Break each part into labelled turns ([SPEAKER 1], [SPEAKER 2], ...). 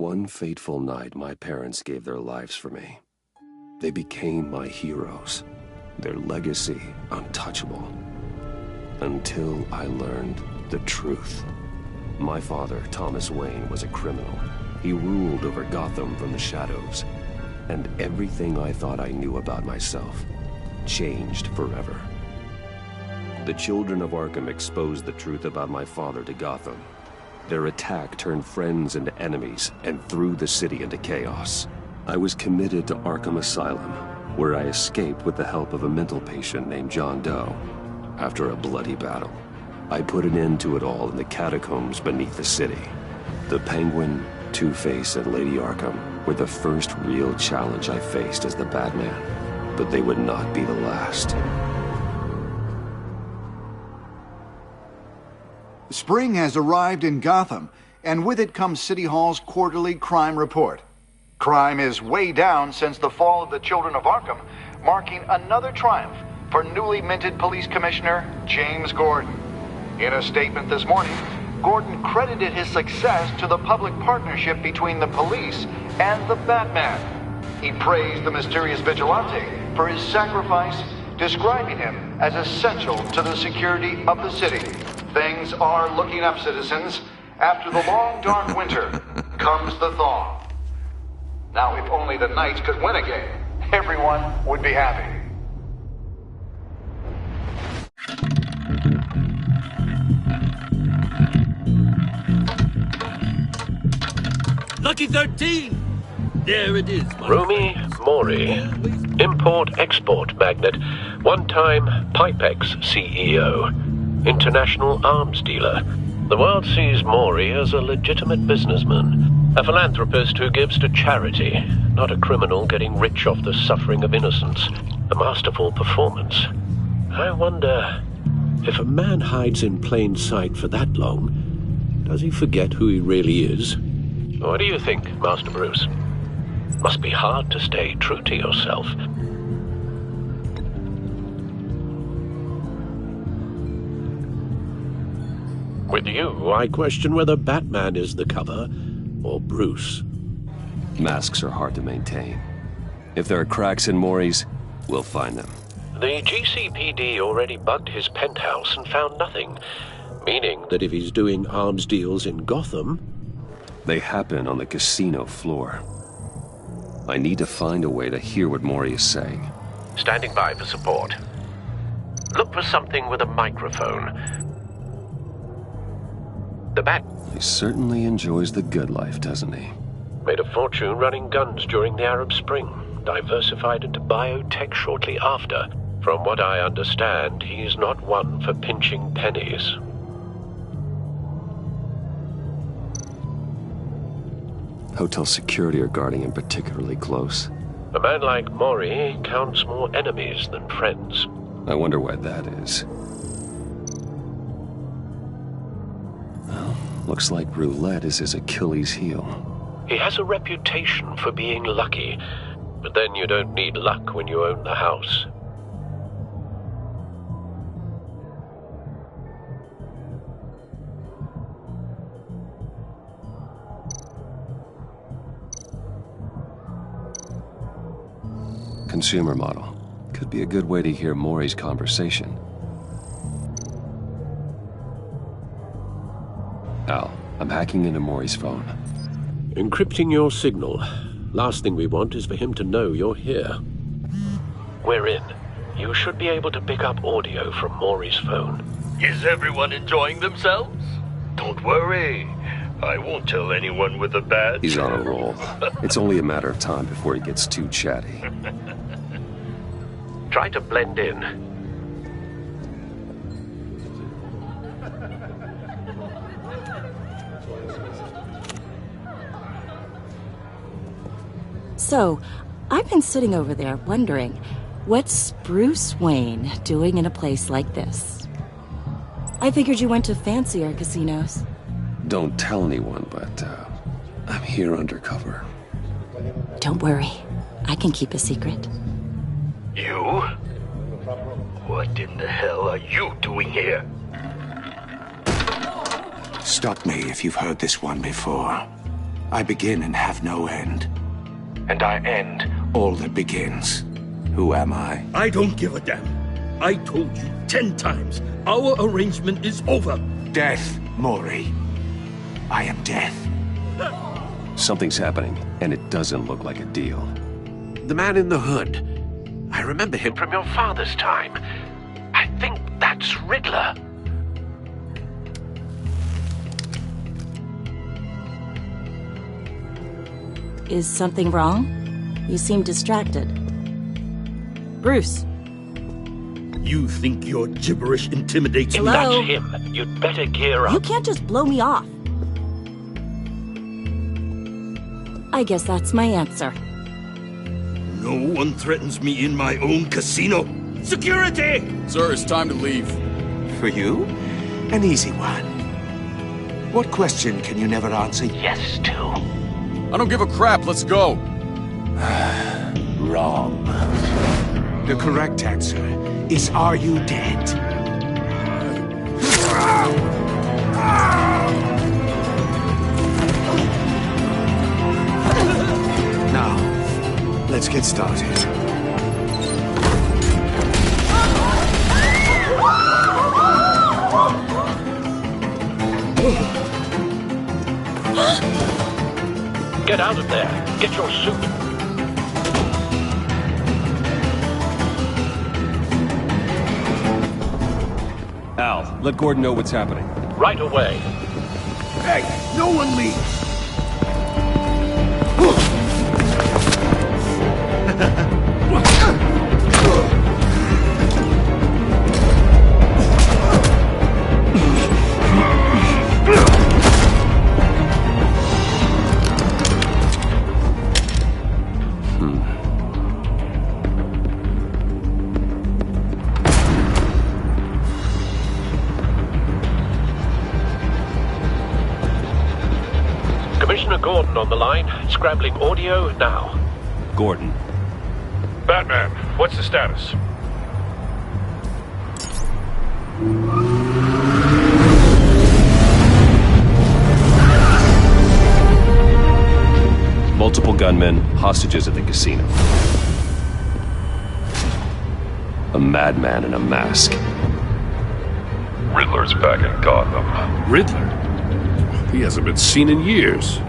[SPEAKER 1] one fateful night, my parents gave their lives for me. They became my heroes, their legacy untouchable. Until I learned the truth. My father, Thomas Wayne, was a criminal. He ruled over Gotham from the shadows. And everything I thought I knew about myself changed forever. The children of Arkham exposed the truth about my father to Gotham. Their attack turned friends into enemies and threw the city into chaos. I was committed to Arkham Asylum, where I escaped with the help of a mental patient named John Doe. After a bloody battle, I put an end to it all in the catacombs beneath the city. The Penguin, Two-Face, and Lady Arkham were the first real challenge I faced as the Batman, but they would not be the last.
[SPEAKER 2] Spring has arrived in Gotham, and with it comes City Hall's quarterly crime report. Crime is way down since the fall of the Children of Arkham, marking another triumph for newly minted Police Commissioner James Gordon. In a statement this morning, Gordon credited his success to the public partnership between the police and the Batman. He praised the mysterious vigilante for his sacrifice, describing him as essential to the security of the city. Things are looking up, citizens. After the long, dark winter comes the thaw. Now, if only the Knights could win again, everyone would be happy.
[SPEAKER 3] Lucky 13! There it is.
[SPEAKER 4] Rumi Mori, import-export magnate, one-time Pipex CEO, international arms dealer. The world sees Mori as a legitimate businessman, a philanthropist who gives to charity, not a criminal getting rich off the suffering of innocence. A masterful performance. I wonder, if a man hides in plain sight for that long, does he forget who he really is? What do you think, Master Bruce? Must be hard to stay true to yourself. With you, I question whether Batman is the cover, or Bruce.
[SPEAKER 1] Masks are hard to maintain. If there are cracks in Mori's, we'll find them.
[SPEAKER 4] The GCPD already bugged his penthouse and found nothing, meaning that if he's doing arms deals in Gotham...
[SPEAKER 1] They happen on the casino floor. I need to find a way to hear what Mori is saying.
[SPEAKER 4] Standing by for support. Look for something with a microphone. The Bat...
[SPEAKER 1] He certainly enjoys the good life, doesn't he?
[SPEAKER 4] Made a fortune running guns during the Arab Spring. Diversified into biotech shortly after. From what I understand, he's not one for pinching pennies.
[SPEAKER 1] Hotel security are guarding him particularly close.
[SPEAKER 4] A man like Mori counts more enemies than friends.
[SPEAKER 1] I wonder why that is. Well, looks like roulette is his Achilles heel.
[SPEAKER 4] He has a reputation for being lucky, but then you don't need luck when you own the house.
[SPEAKER 1] Consumer model. Could be a good way to hear Mori's conversation. Al, I'm hacking into Mori's phone.
[SPEAKER 4] Encrypting your signal. Last thing we want is for him to know you're here. We're in. You should be able to pick up audio from Mori's phone.
[SPEAKER 3] Is everyone enjoying themselves? Don't worry. I won't tell anyone with a badge.
[SPEAKER 1] He's on a roll. It's only a matter of time before he gets too chatty.
[SPEAKER 4] Try to blend in.
[SPEAKER 5] So, I've been sitting over there wondering, what's Bruce Wayne doing in a place like this? I figured you went to fancier casinos.
[SPEAKER 1] Don't tell anyone, but I'm here undercover.
[SPEAKER 5] Don't worry. I can keep a secret.
[SPEAKER 3] You? What in the hell are you doing here?
[SPEAKER 6] Stop me if you've heard this one before. I begin and have no end. And I end all that begins. Who am I?
[SPEAKER 3] I don't give a damn. I told you 10 times. Our arrangement is over.
[SPEAKER 6] Death, Mori. I am death.
[SPEAKER 1] Something's happening, and it doesn't look like a deal.
[SPEAKER 4] The man in the hood. I remember him from your father's time. I think that's Riddler.
[SPEAKER 5] Is something wrong? You seem distracted. Bruce.
[SPEAKER 3] You think your gibberish intimidates
[SPEAKER 4] If
[SPEAKER 3] me?
[SPEAKER 5] Hello?
[SPEAKER 4] that's him, you'd better gear up.
[SPEAKER 5] You can't just blow me off. I guess that's my answer.
[SPEAKER 3] No one threatens me in my own casino. Security!
[SPEAKER 7] Sir, it's time to leave.
[SPEAKER 6] For you? An easy one. What question can you never answer yes to?
[SPEAKER 7] I don't give a crap, let's go.
[SPEAKER 6] Wrong. The correct answer is, are you dead? Now, let's get started.
[SPEAKER 4] Get out of there. Get your suit.
[SPEAKER 1] Al, let Gordon know what's happening.
[SPEAKER 4] Right away.
[SPEAKER 6] Hey, no one leaves!
[SPEAKER 4] Commissioner Gordon on the line. Scrambling audio now.
[SPEAKER 1] Gordon.
[SPEAKER 8] Batman, what's the status?
[SPEAKER 1] Multiple gunmen, hostages at the casino. A madman in a mask.
[SPEAKER 8] Riddler's back in Gotham.
[SPEAKER 3] Riddler?
[SPEAKER 8] He hasn't been seen in years.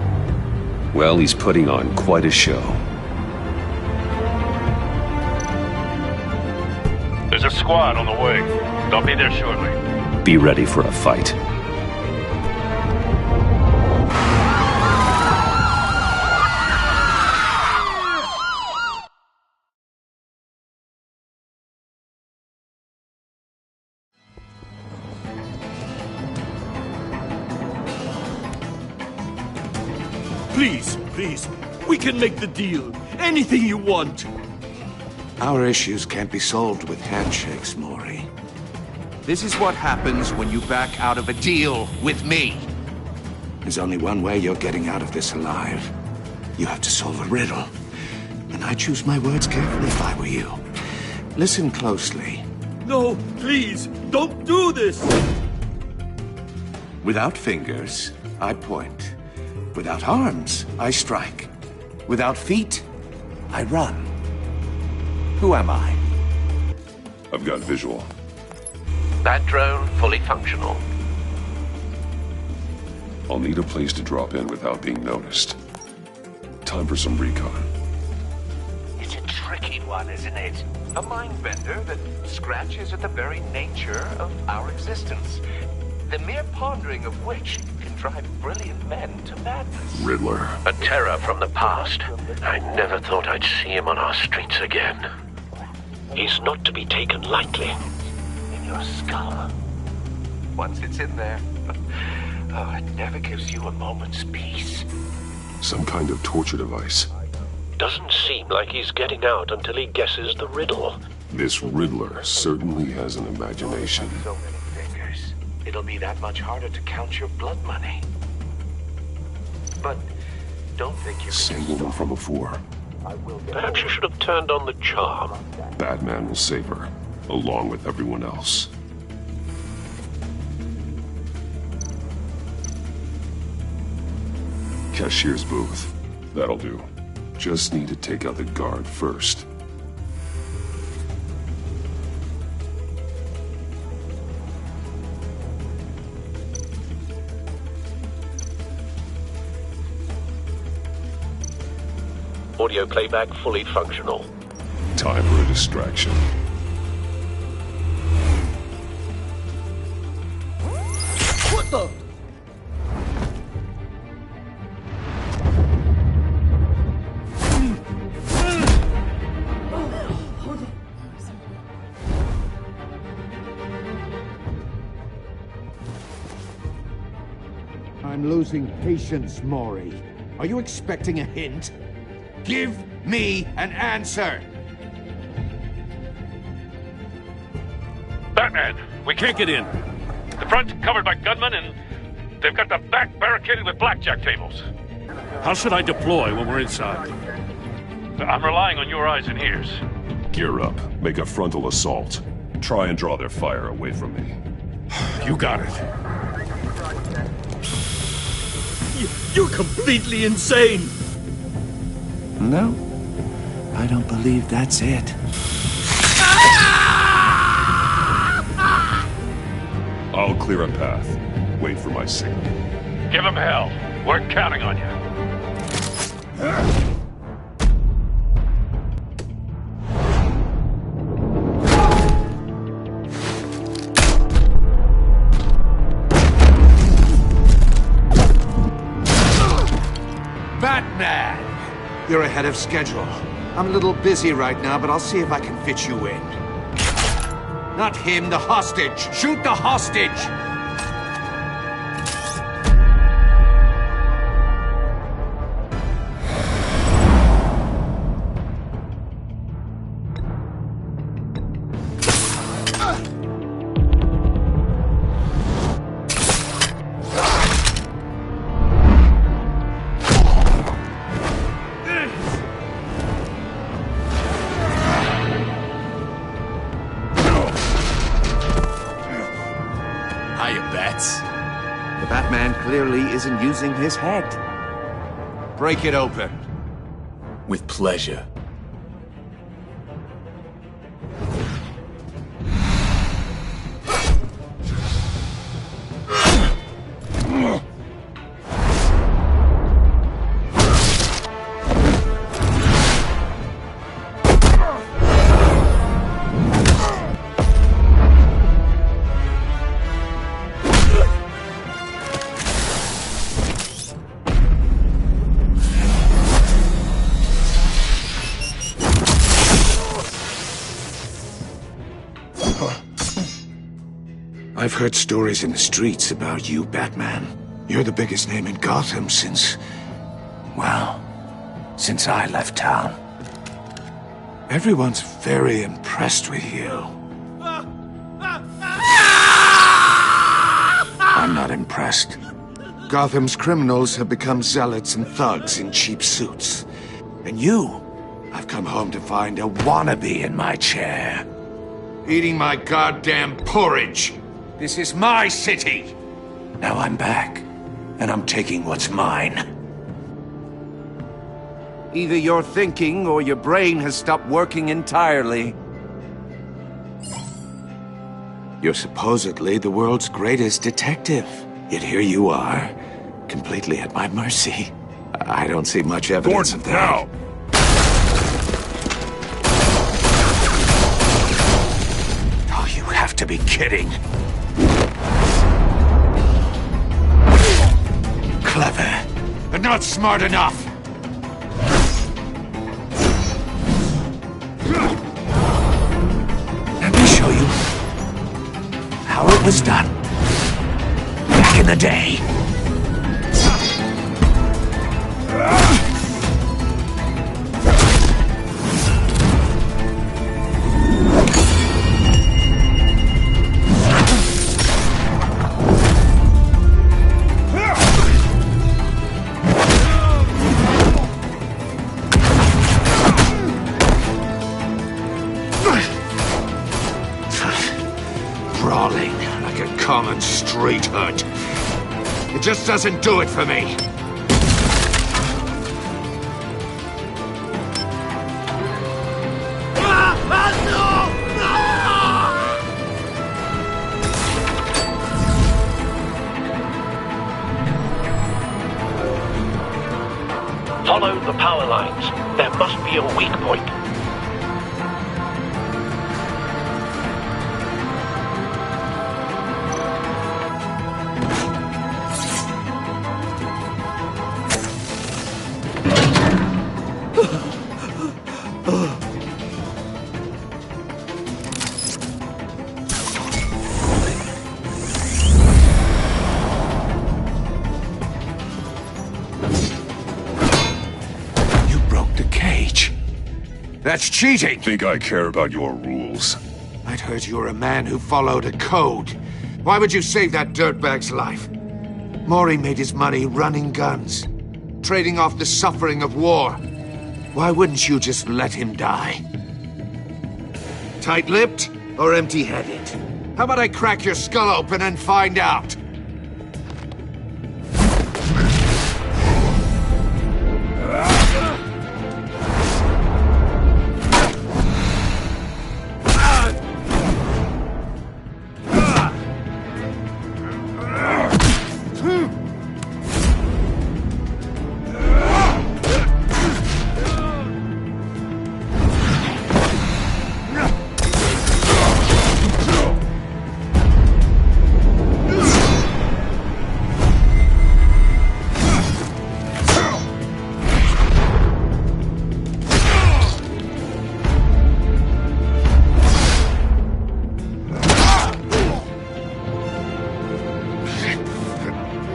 [SPEAKER 1] Well, he's putting on quite a show.
[SPEAKER 8] There's a squad on the way. They'll be there shortly.
[SPEAKER 1] Be ready for a fight.
[SPEAKER 3] Please, please. We can make the deal. Anything you want.
[SPEAKER 6] Our issues can't be solved with handshakes, Mori.
[SPEAKER 9] This is what happens when you back out of a deal with me.
[SPEAKER 6] There's only one way you're getting out of this alive. You have to solve a riddle. And I choose my words carefully if I were you. Listen closely.
[SPEAKER 3] No, please, don't do this.
[SPEAKER 6] Without fingers, I point. Without arms, I strike. Without feet, I run. Who am I?
[SPEAKER 8] I've got visual.
[SPEAKER 4] That drone fully functional.
[SPEAKER 8] I'll need a place to drop in without being noticed. Time for some recon.
[SPEAKER 9] It's a tricky one, isn't it? A mind bender that scratches at the very nature of our existence. The mere pondering of which can drive brilliant men to madness.
[SPEAKER 8] Riddler.
[SPEAKER 4] A terror from the past. I never thought I'd see him on our streets again. He's not to be taken lightly.
[SPEAKER 9] In your skull. Once it's in there, oh, it never gives you a moment's peace.
[SPEAKER 8] Some kind of torture device.
[SPEAKER 4] Doesn't seem like he's getting out until he guesses the riddle.
[SPEAKER 8] This Riddler certainly has an imagination.
[SPEAKER 9] So many fingers. It'll be that much harder to count your blood money. But don't think you can
[SPEAKER 8] Same woman from before.
[SPEAKER 4] Perhaps you should have turned on the charm.
[SPEAKER 8] Batman will save her, along with everyone else. cashier's booth. That'll do. Just need to take out the guard first.
[SPEAKER 4] Audio playback fully functional.
[SPEAKER 8] Time for a distraction.
[SPEAKER 7] What the?
[SPEAKER 6] I'm losing patience, Maury. Are you expecting a hint? Give me an answer!
[SPEAKER 10] Batman, we can't get in. The front covered by gunmen, and they've got the back barricaded with blackjack tables. How should I deploy when we're inside? I'm relying on your eyes and ears.
[SPEAKER 8] Gear up. Make a frontal assault. Try and draw their fire away from me.
[SPEAKER 10] You got it. You're completely insane!
[SPEAKER 6] No, I don't believe that's it.
[SPEAKER 8] I'll clear a path. Wait for my signal.
[SPEAKER 10] Give him hell. We're counting on you.
[SPEAKER 6] Batman! You're ahead of schedule. I'm a little busy right now, but I'll see if I can fit you in. Not him, the hostage! Shoot the hostage! The Batman clearly isn't using his head. Break it open.
[SPEAKER 7] With pleasure.
[SPEAKER 6] I've heard stories in the streets about you, Batman. You're the biggest name in Gotham since... well, since I left town. Everyone's very impressed with you. I'm not impressed. Gotham's criminals have become zealots and thugs in cheap suits. And you, I've come home to find a wannabe in my chair. Eating my goddamn porridge. This is my city. Now I'm back, and I'm taking what's mine. Either you're thinking or your brain has stopped working entirely. You're supposedly the world's greatest detective. Yet here you are, completely at my mercy. I don't see much evidence of that.
[SPEAKER 8] Now!
[SPEAKER 6] Oh, you have to be kidding. Clever, but not smart enough. Let me show you how it was done back in the day. Brawling like a common street hood. It just doesn't do it for me.
[SPEAKER 4] Follow the power lines. There must be a weak point.
[SPEAKER 6] That's cheating!
[SPEAKER 8] Think I care about your rules?
[SPEAKER 6] I'd heard you were a man who followed a code. Why would you save that dirtbag's life? Mori made his money running guns, trading off the suffering of war. Why wouldn't you just let him die? Tight-lipped or empty-headed? How about I crack your skull open and find out?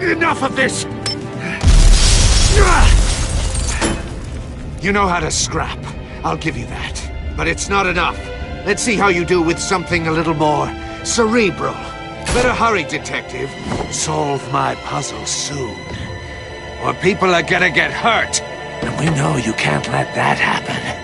[SPEAKER 6] Enough of this! You know how to scrap. I'll give you that. But it's not enough. Let's see how you do with something a little more cerebral. Better hurry, detective. Solve my puzzle soon. Or people are gonna get hurt. And we know you can't let that happen.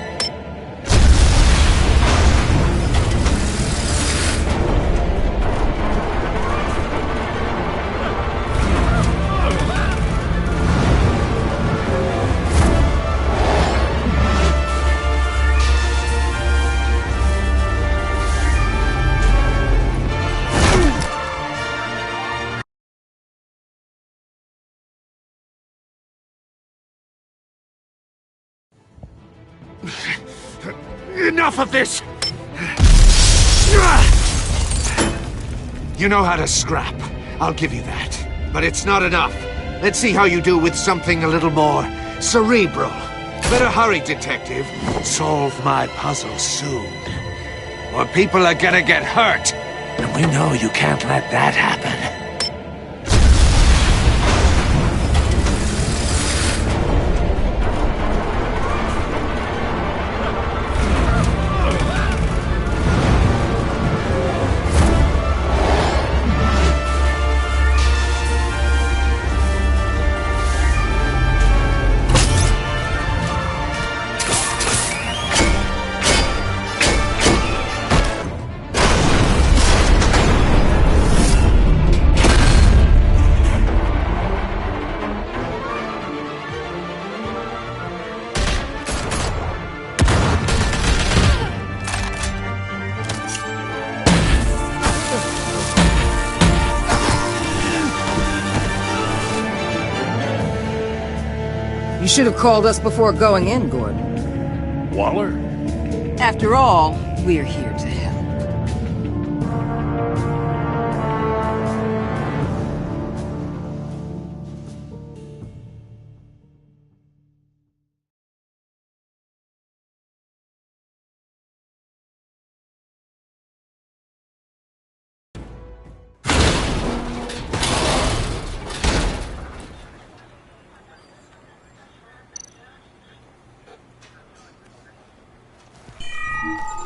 [SPEAKER 6] Enough of this! You know how to scrap. I'll give you that. But it's not enough. Let's see how you do with something a little more cerebral. Better hurry, detective. Solve my puzzle soon. Or people are gonna get hurt. And we know you can't let that happen.
[SPEAKER 11] You should have called us before going in, Gordon.
[SPEAKER 10] Waller?
[SPEAKER 11] After all, we're here to help.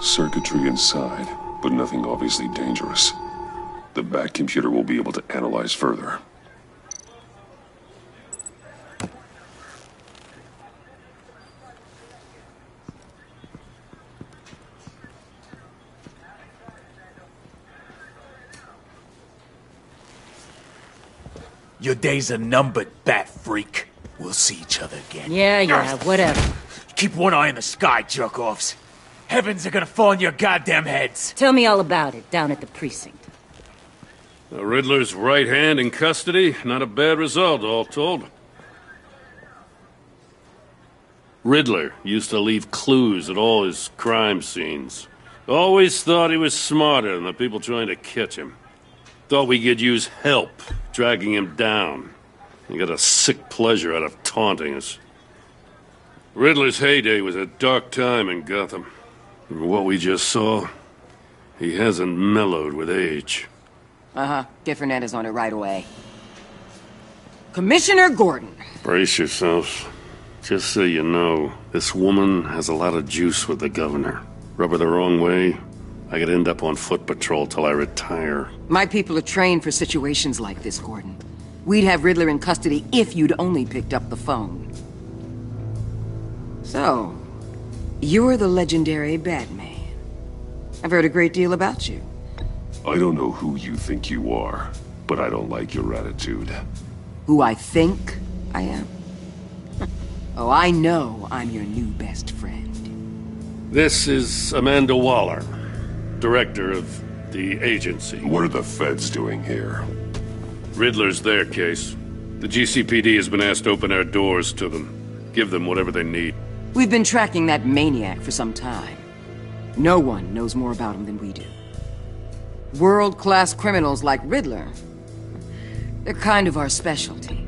[SPEAKER 8] Circuitry inside, but nothing obviously dangerous. The back computer will be able to analyze further.
[SPEAKER 7] Your days are numbered, bat freak. We'll see each other again.
[SPEAKER 11] Yeah, whatever.
[SPEAKER 7] Keep one eye in the sky, jerk-offs. Heavens are gonna fall on your goddamn heads.
[SPEAKER 11] Tell me all about it down at the precinct.
[SPEAKER 10] The Riddler's right hand in custody. Not a bad result, all told. Riddler used to leave clues at all his crime scenes. Always thought he was smarter than the people trying to catch him. Thought we could use help dragging him down. He got a sick pleasure out of taunting us. Riddler's heyday was a dark time in Gotham. From what we just saw, he hasn't mellowed with age.
[SPEAKER 11] Get Fernandez on it right away. Commissioner Gordon.
[SPEAKER 10] Brace yourselves. Just so you know, this woman has a lot of juice with the governor. Rub her the wrong way, I could end up on foot patrol till I retire.
[SPEAKER 11] My people are trained for situations like this, Gordon. We'd have Riddler in custody if you'd only picked up the phone. So, you're the legendary Batman. I've heard a great deal about you.
[SPEAKER 8] I don't know who you think you are, but I don't like your attitude.
[SPEAKER 11] Who I think I am? Oh, I know I'm your new best friend.
[SPEAKER 10] This is Amanda Waller, director of the agency.
[SPEAKER 8] What are the feds doing here?
[SPEAKER 10] Riddler's their case. The GCPD has been asked to open our doors to them. Give them whatever they need.
[SPEAKER 11] We've been tracking that maniac for some time. No one knows more about him than we do. World-class criminals like Riddler, they're kind of our specialty.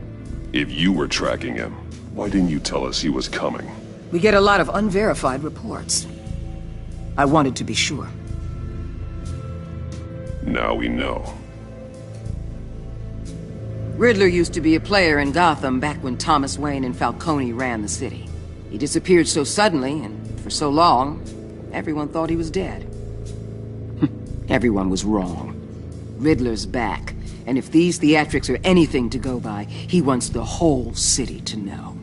[SPEAKER 8] If you were tracking him, why didn't you tell us he was coming?
[SPEAKER 11] We get a lot of unverified reports. I wanted to be sure.
[SPEAKER 8] Now we know.
[SPEAKER 11] Riddler used to be a player in Gotham back when Thomas Wayne and Falcone ran the city. He disappeared so suddenly and for so long, everyone thought he was dead. Everyone was wrong. Riddler's back, and if these theatrics are anything to go by, he wants the whole city to know.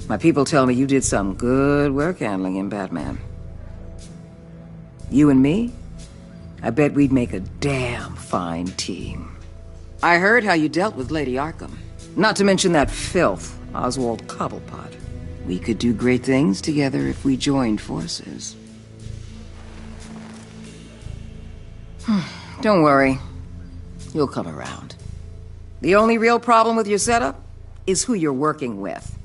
[SPEAKER 11] My people tell me you did some good work handling him, Batman. You and me? I bet we'd make a damn fine team. I heard how you dealt with Lady Arkham. Not to mention that filth, Oswald Cobblepot. We could do great things together if we joined forces. Don't worry. You'll come around. The only real problem with your setup is who you're working with.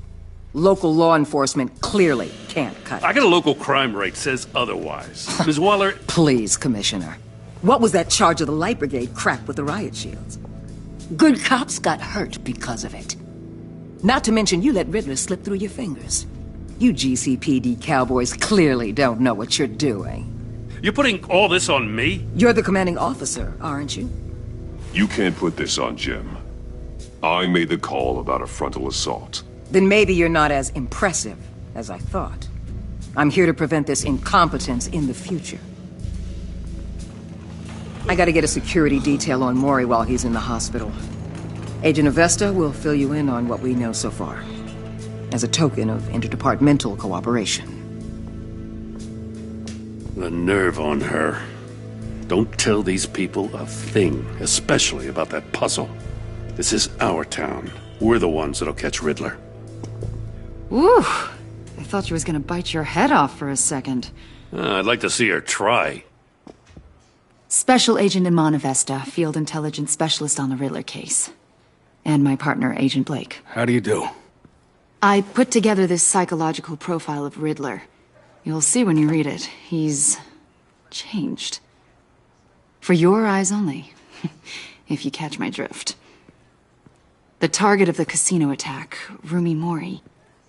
[SPEAKER 11] Local law enforcement clearly can't cut it.
[SPEAKER 10] I got a local crime rate says otherwise. Ms. Waller...
[SPEAKER 11] Please, Commissioner. What was that charge of the Light Brigade crap with the riot shields? Good cops got hurt because of it. Not to mention you let Riddler slip through your fingers. You GCPD cowboys clearly don't know what you're doing.
[SPEAKER 10] You're putting all this on me?
[SPEAKER 11] You're the commanding officer, aren't you?
[SPEAKER 8] You can't put this on Jim. I made the call about a frontal assault.
[SPEAKER 11] Then maybe you're not as impressive as I thought. I'm here to prevent this incompetence in the future. I gotta get a security detail on Mori while he's in the hospital. Agent Avesta will fill you in on what we know so far, as a token of interdepartmental cooperation.
[SPEAKER 10] The nerve on her. Don't tell these people a thing, especially about that puzzle. This is our town. We're the ones that'll catch Riddler.
[SPEAKER 12] Ooh, I thought she was gonna bite your head off for a second.
[SPEAKER 10] I'd like to see her try.
[SPEAKER 12] Special Agent Iman Avesta, Field Intelligence Specialist on the Riddler case. And my partner, Agent Blake.
[SPEAKER 6] How do you do?
[SPEAKER 12] I put together this psychological profile of Riddler. You'll see when you read it. He's changed. For your eyes only, if you catch my drift. The target of the casino attack, Rumi Mori.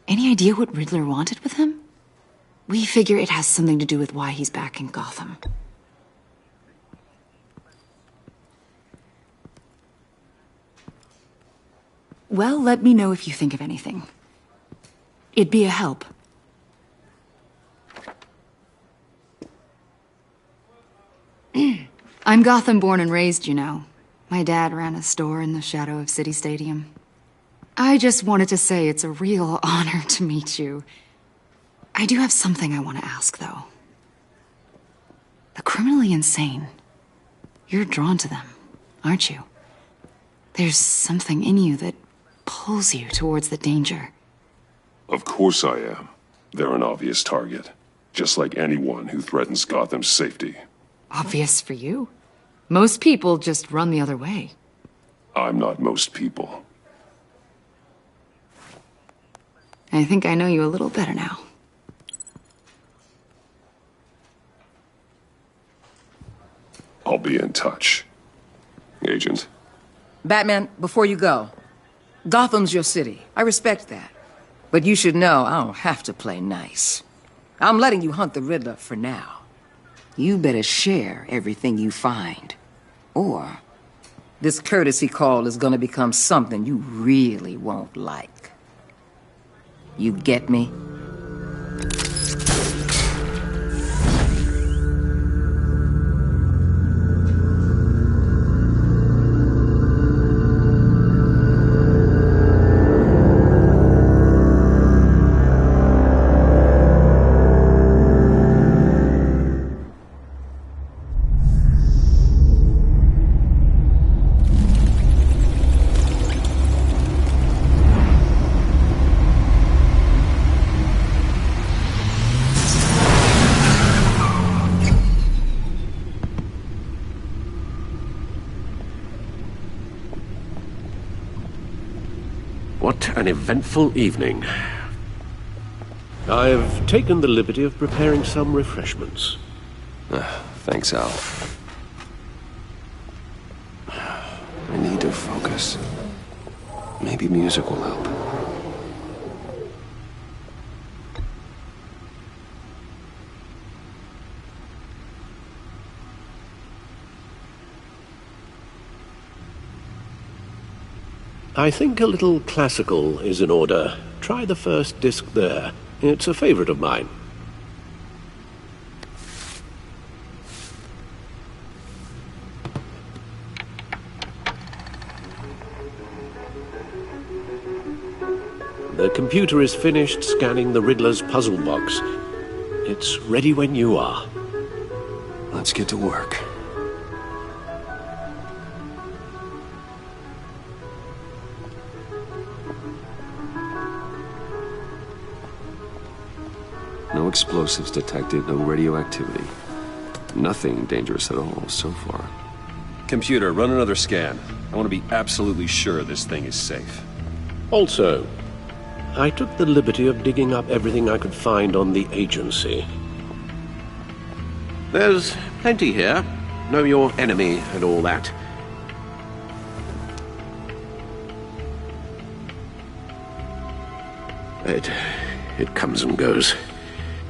[SPEAKER 12] Any idea what Riddler wanted with him? We figure it has something to do with why he's back in Gotham. Well, let me know if you think of anything. It'd be a help. I'm Gotham born and raised, you know. My dad ran a store in the shadow of City Stadium. I just wanted to say it's a real honor to meet you. I do have something I want to ask, though. The criminally insane. You're drawn to them, aren't you? There's something in you that pulls you towards the danger.
[SPEAKER 8] Of course I am. They're an obvious target. Just like anyone who threatens Gotham's safety.
[SPEAKER 12] Obvious for you. Most people just run the other way.
[SPEAKER 8] I'm not most people.
[SPEAKER 12] I think I know you a little better now.
[SPEAKER 8] I'll be in touch, Agent.
[SPEAKER 11] Batman, before you go, Gotham's your city. I respect that. But you should know I don't have to play nice. I'm letting you hunt the Riddler for now. You better share everything you find. Or this courtesy call is gonna become something you really won't like. You get me?
[SPEAKER 4] What an eventful evening. I've taken the liberty of preparing some refreshments.
[SPEAKER 1] Thanks, Al. I need to focus. Maybe music will help.
[SPEAKER 4] I think a little classical is in order. Try the first disc there. It's a favorite of mine. The computer is finished scanning the Riddler's puzzle box. It's ready when you are.
[SPEAKER 1] Let's get to work. No explosives detected, no radioactivity. Nothing dangerous at all so far. Computer, run another scan. I want to be absolutely sure this thing is safe.
[SPEAKER 4] Also, I took the liberty of digging up everything I could find on the agency. There's plenty here. Know your enemy and all that. It comes and goes.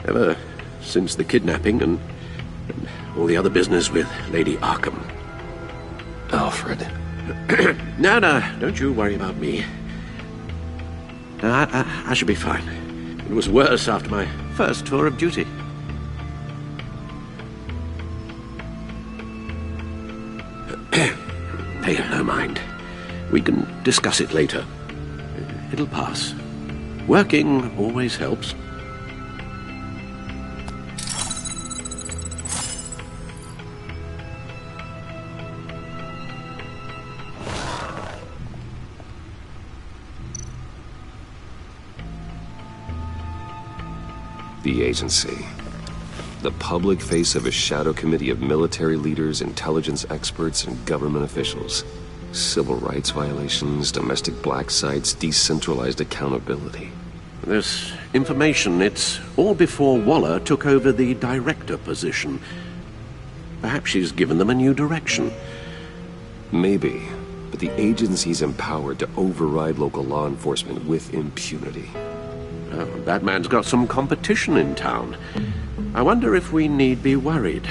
[SPEAKER 4] Ever since the kidnapping and all the other business with Lady Arkham.
[SPEAKER 1] Alfred.
[SPEAKER 4] No, don't you worry about me. I should be fine. It was worse after my first tour of duty. Pay it no mind. We can discuss it later. It'll pass. Working always helps.
[SPEAKER 1] The agency. The public face of a shadow committee of military leaders, intelligence experts, and government officials. Civil rights violations, domestic black sites, decentralized accountability.
[SPEAKER 4] This information, it's all before Waller took over the director position. Perhaps she's given them a new direction.
[SPEAKER 1] Maybe, but the agency's empowered to override local law enforcement with impunity.
[SPEAKER 4] Oh, Batman's got some competition in town. I wonder if we need be worried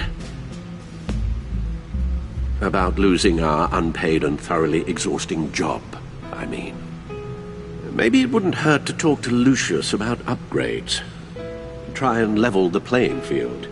[SPEAKER 4] about losing our unpaid and thoroughly exhausting job, I mean. Maybe it wouldn't hurt to talk to Lucius about upgrades. Try and level the playing field.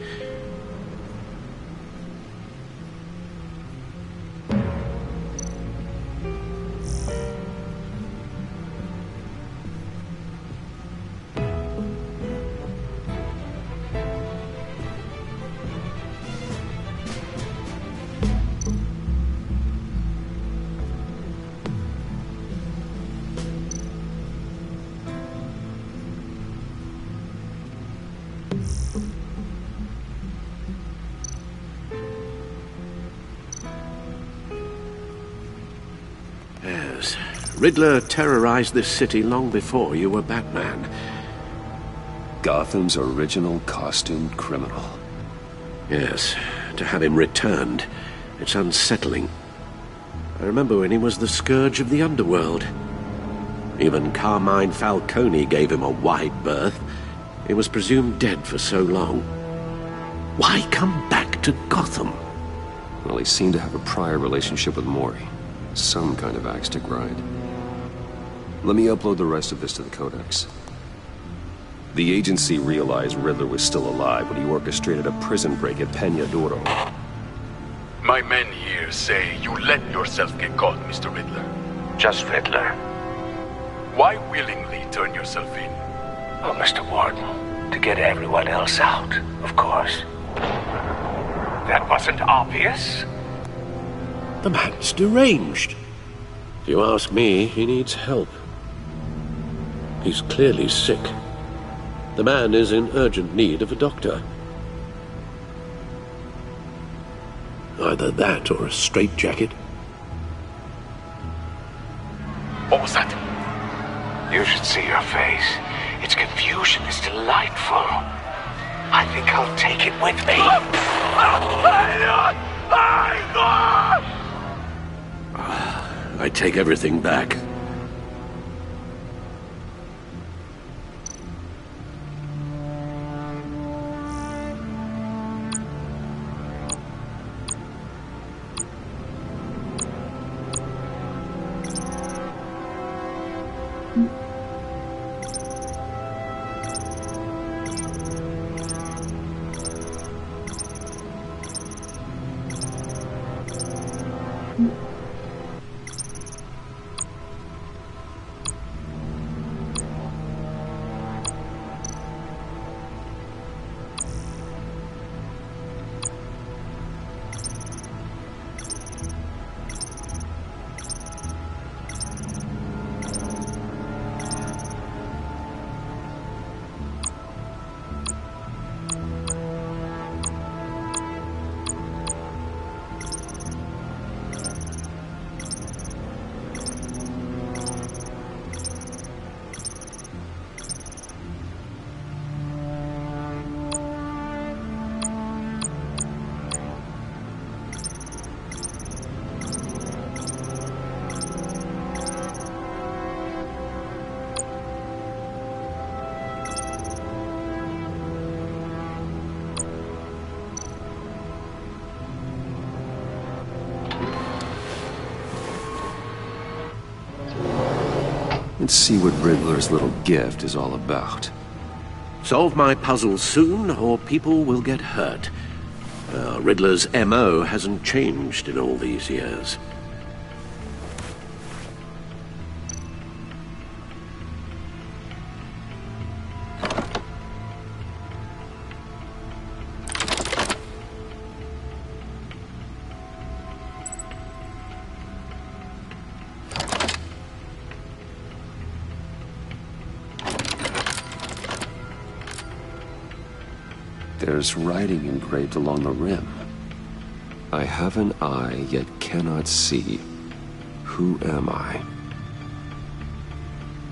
[SPEAKER 4] Yes, Riddler terrorized this city long before you were Batman.
[SPEAKER 1] Gotham's original costumed criminal.
[SPEAKER 4] Yes, to have him returned, it's unsettling. I remember when he was the scourge of the underworld. Even Carmine Falcone gave him a wide berth. He was presumed dead for so long. Why come back to Gotham?
[SPEAKER 1] Well, he seemed to have a prior relationship with Mori. Some kind of axe to grind. Let me upload the rest of this to the Codex. The agency realized Riddler was still alive when he orchestrated a prison break at Peña Duro.
[SPEAKER 13] My men here say you let yourself get caught, Mr. Riddler.
[SPEAKER 9] Just Riddler.
[SPEAKER 13] Why willingly turn yourself in?
[SPEAKER 9] Oh, Mr. Warden, to get everyone else out, of course. That wasn't obvious.
[SPEAKER 4] The man's deranged. If you ask me, he needs help. He's clearly sick. The man is in urgent need of a doctor. Either that or a straitjacket.
[SPEAKER 13] What was that?
[SPEAKER 9] You should see your face. Its confusion is delightful. I think I'll take it with me.
[SPEAKER 4] I take everything back.
[SPEAKER 1] Let's see what Riddler's little gift is all about.
[SPEAKER 4] Solve my puzzle soon, or people will get hurt. Riddler's M.O. hasn't changed in all these years.
[SPEAKER 1] There's writing engraved along the rim. I have an eye, yet cannot see. Who am I?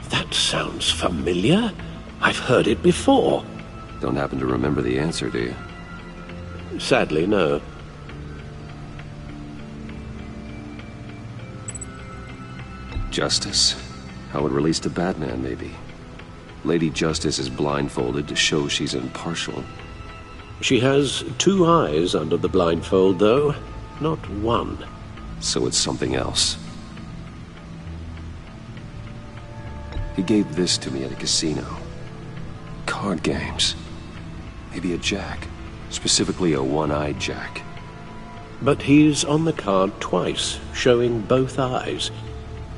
[SPEAKER 4] That sounds familiar. I've heard it before.
[SPEAKER 1] Don't happen to remember the answer, do you?
[SPEAKER 4] Sadly, no.
[SPEAKER 1] Justice? How it relates to Batman, maybe. Lady Justice is blindfolded to show she's impartial.
[SPEAKER 4] She has two eyes under the blindfold, though, not one.
[SPEAKER 1] So it's something else. He gave this to me at a casino. Card games. Maybe a jack. Specifically a one-eyed jack.
[SPEAKER 4] But he's on the card twice, showing both eyes.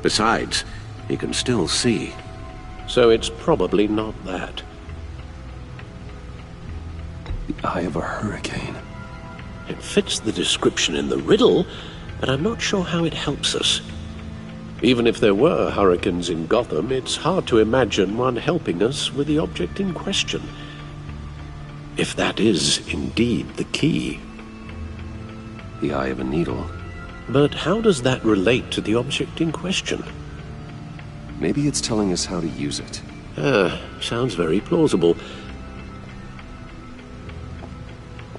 [SPEAKER 4] Besides, he can still see. So it's probably not that.
[SPEAKER 1] The eye of a hurricane.
[SPEAKER 4] It fits the description in the riddle, but I'm not sure how it helps us. Even if there were hurricanes in Gotham, it's hard to imagine one helping us with the object in question. If that is indeed the key.
[SPEAKER 1] The eye of a needle.
[SPEAKER 4] But how does that relate to the object in question?
[SPEAKER 1] Maybe it's telling us how to use it.
[SPEAKER 4] Sounds very plausible.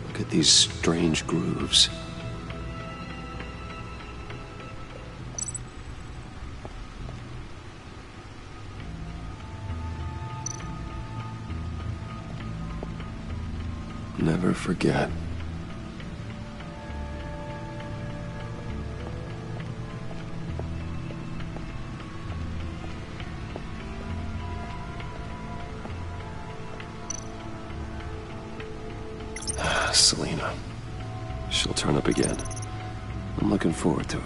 [SPEAKER 1] Look at these strange grooves. Never forget. Selina. She'll turn up again. I'm looking forward to it.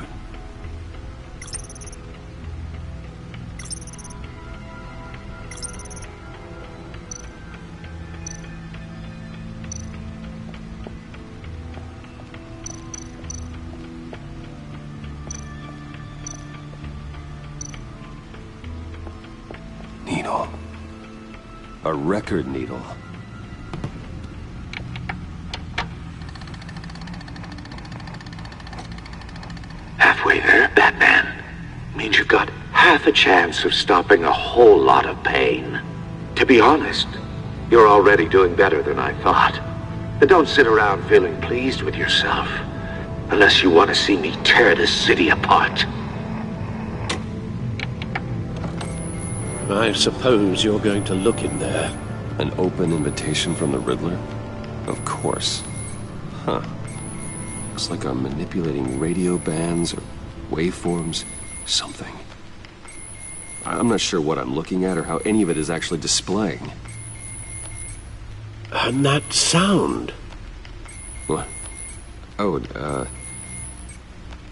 [SPEAKER 1] Needle. A record needle.
[SPEAKER 14] Halfway there, Batman. Means you've got half a chance of stopping a whole lot of pain. To be honest, you're already doing better than I thought. And don't sit around feeling pleased with yourself, unless you want to see me tear this city apart.
[SPEAKER 4] I suppose you're going to look in there.
[SPEAKER 1] An open invitation from the Riddler? Of course. Huh. Looks like I'm manipulating radio bands or waveforms. Something. I'm not sure what I'm looking at or how any of it is actually displaying.
[SPEAKER 4] And that sound?
[SPEAKER 1] What? Oh,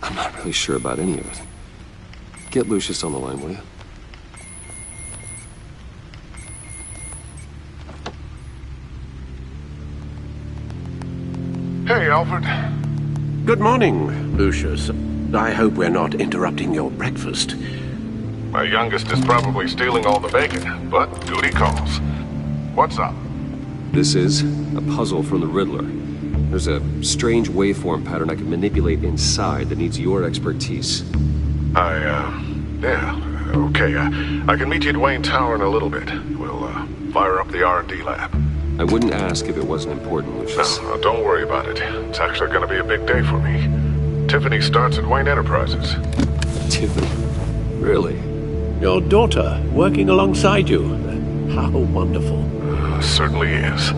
[SPEAKER 1] I'm not really sure about any of it. Get Lucius on the line, will you?
[SPEAKER 15] Hey, Alfred.
[SPEAKER 4] Good morning, Lucius. I hope we're not interrupting your breakfast.
[SPEAKER 15] My youngest is probably stealing all the bacon, but duty calls. What's up?
[SPEAKER 1] This is a puzzle from the Riddler. There's a strange waveform pattern I can manipulate inside that needs your expertise.
[SPEAKER 15] Yeah, okay. I can meet you at Wayne Tower in a little bit. We'll, fire up the R&D lab.
[SPEAKER 1] I wouldn't ask if it wasn't important, Lucius.
[SPEAKER 15] No, don't worry about it. It's actually gonna be a big day for me. Tiffany starts at Wayne Enterprises.
[SPEAKER 1] Tiffany? Really?
[SPEAKER 4] Your daughter, working alongside you. How wonderful.
[SPEAKER 15] Certainly is.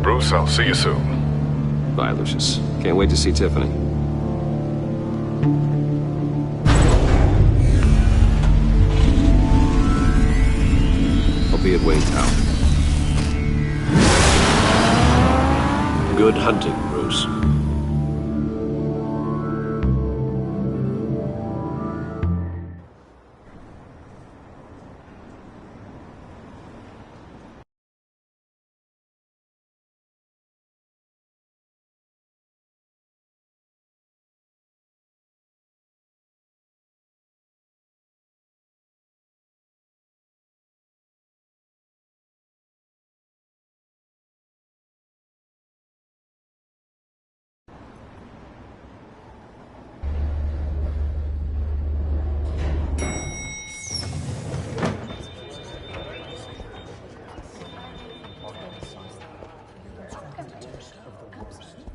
[SPEAKER 15] Bruce, I'll see you soon.
[SPEAKER 1] Bye, Lucius. Can't wait to see Tiffany. I'll be at Wayne Tower.
[SPEAKER 4] Good hunting, Bruce.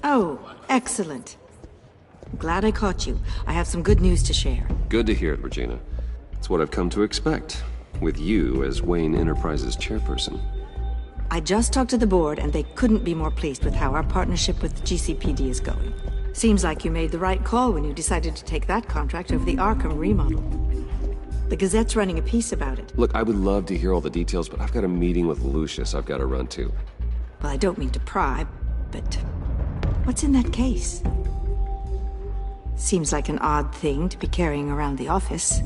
[SPEAKER 16] Oh, excellent. I'm glad I caught you. I have some good news to share.
[SPEAKER 1] Good to hear it, Regina. It's what I've come to expect, with you as Wayne Enterprises chairperson.
[SPEAKER 16] I just talked to the board, and they couldn't be more pleased with how our partnership with GCPD is going. Seems like you made the right call when you decided to take that contract over the Arkham remodel. The Gazette's running a piece about it.
[SPEAKER 1] Look, I would love to hear all the details, but I've got a meeting with Lucius I've got to run to.
[SPEAKER 16] Well, I don't mean to pry, but what's in that case? Seems like an odd thing to be carrying around the office.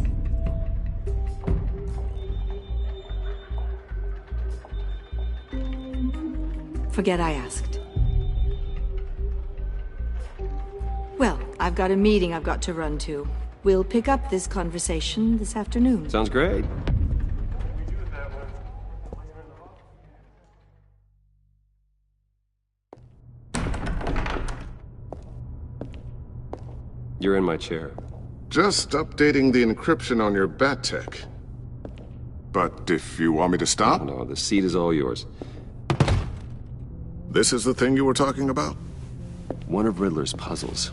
[SPEAKER 16] Forget I asked. Well, I've got a meeting I've got to run to. We'll pick up this conversation this afternoon.
[SPEAKER 1] Sounds great. You're in my chair.
[SPEAKER 15] Just updating the encryption on your Bat-Tech.
[SPEAKER 17] But if you want me to stop?
[SPEAKER 1] No, the seat is all yours.
[SPEAKER 17] This is the thing you were talking about?
[SPEAKER 1] One of Riddler's puzzles.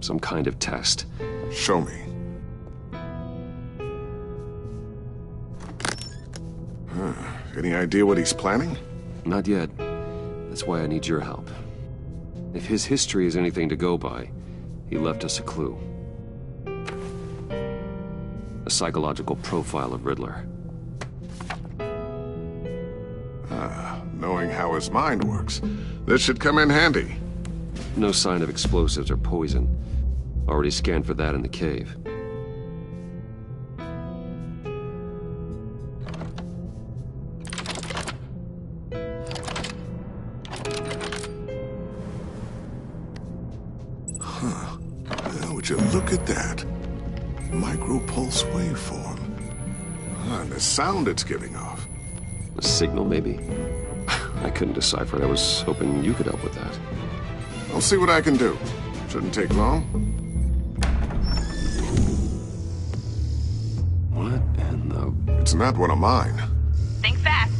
[SPEAKER 1] Some kind of test.
[SPEAKER 17] Show me. Any idea what he's planning?
[SPEAKER 1] Not yet. That's why I need your help. If his history is anything to go by, he left us a clue. A psychological profile of Riddler.
[SPEAKER 17] Knowing how his mind works, this should come in handy.
[SPEAKER 1] No sign of explosives or poison. Already scanned for that in the cave.
[SPEAKER 17] Would you look at that? Micropulse waveform. And the sound it's giving off.
[SPEAKER 1] A signal, maybe? I couldn't decipher it. I was hoping you could help with that.
[SPEAKER 17] I'll see what I can do. Shouldn't take long.
[SPEAKER 1] What in the...
[SPEAKER 17] It's not one of mine.
[SPEAKER 18] Think fast.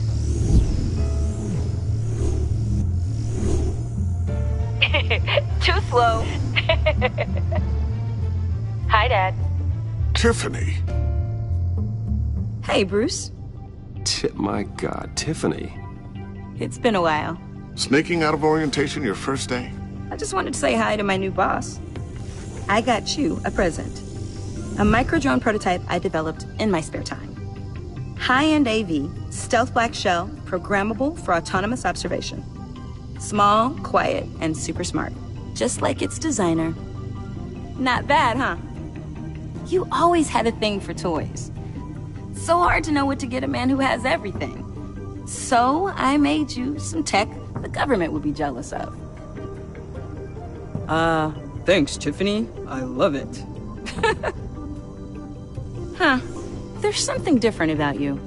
[SPEAKER 18] Too slow. Hi, Dad.
[SPEAKER 17] Tiffany.
[SPEAKER 5] Hey, Bruce.
[SPEAKER 1] My God, Tiffany.
[SPEAKER 5] It's been a while.
[SPEAKER 17] Sneaking out of orientation your first day?
[SPEAKER 5] I just wanted to say hi to my new boss. I got you a present. A micro-drone prototype I developed in my spare time. High-end AV, stealth black shell, programmable for autonomous observation. Small, quiet, and super smart. Just like its designer. Not bad, huh? You always had a thing for toys. So hard to know what to get a man who has everything. So I made you some tech the government would be jealous of. Thanks, Tiffany. I love it. Huh. There's something different about you.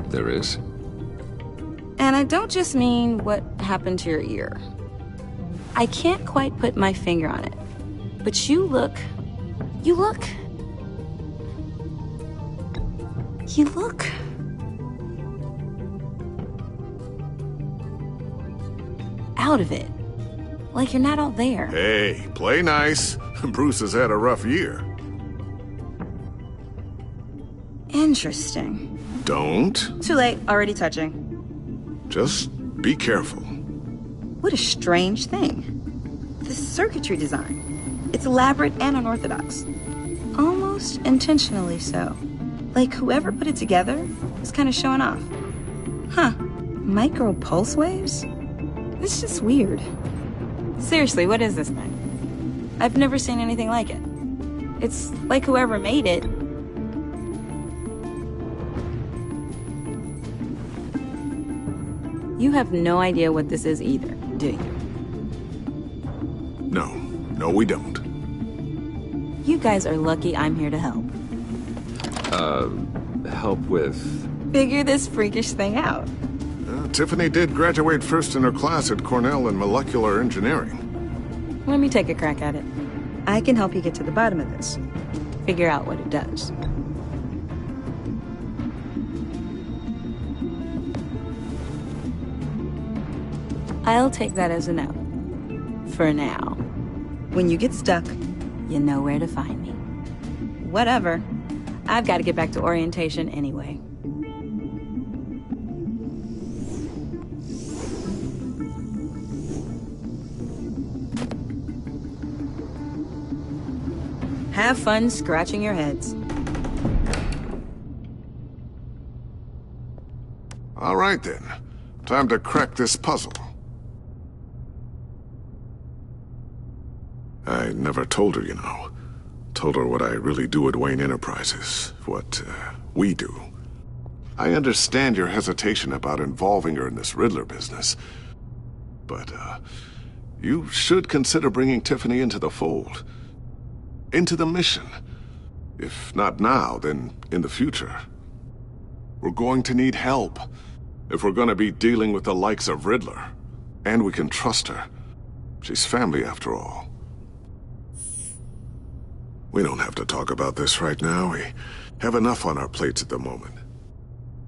[SPEAKER 1] There is?
[SPEAKER 5] And I don't just mean what happened to your ear. I can't quite put my finger on it. But you look... out of it. Like you're not all there.
[SPEAKER 17] Hey, play nice. Bruce has had a rough year.
[SPEAKER 5] Interesting.
[SPEAKER 17] Don't.
[SPEAKER 5] Too late, already touching.
[SPEAKER 17] Just be careful.
[SPEAKER 5] What a strange thing. The circuitry design. It's elaborate and unorthodox. Almost intentionally so. Like whoever put it together is kind of showing off. Huh. Micro pulse waves? It's just weird. Seriously, what is this thing? I've never seen anything like it. It's like whoever made it. You have no idea what this is either, do you?
[SPEAKER 17] No, we don't.
[SPEAKER 5] You guys are lucky I'm here to help.
[SPEAKER 1] Help with?
[SPEAKER 5] Figure this freakish thing out.
[SPEAKER 17] Tiffany did graduate first in her class at Cornell in molecular engineering.
[SPEAKER 5] Let me take a crack at it. I can help you get to the bottom of this. Figure out what it does. I'll take that as a no. For now. When you get stuck, you know where to find me. Whatever. I've got to get back to orientation anyway. Have fun scratching your heads.
[SPEAKER 17] All right then. Time to crack this puzzle. I never told her, you know. Told her what I really do at Wayne Enterprises. What, we do. I understand your hesitation about involving her in this Riddler business. But, you should consider bringing Tiffany into the fold. Into the mission. If not now, then in the future. We're going to need help. If we're gonna be dealing with the likes of Riddler. And we can trust her. She's family after all. We don't have to talk about this right now. We have enough on our plates at the moment.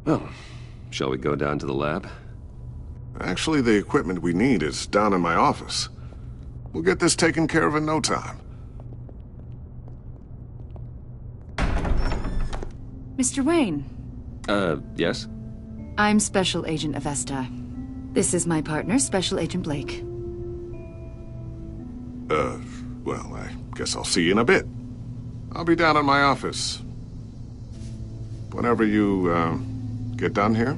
[SPEAKER 1] Well, shall we go down to the lab?
[SPEAKER 17] Actually, the equipment we need is down in my office. We'll get this taken care of in no time.
[SPEAKER 12] Mr. Wayne.
[SPEAKER 1] Yes?
[SPEAKER 12] I'm Special Agent Avesta. This is my partner, Special Agent Blake.
[SPEAKER 17] Well, I guess I'll see you in a bit. I'll be down in my office. Whenever you, get done here.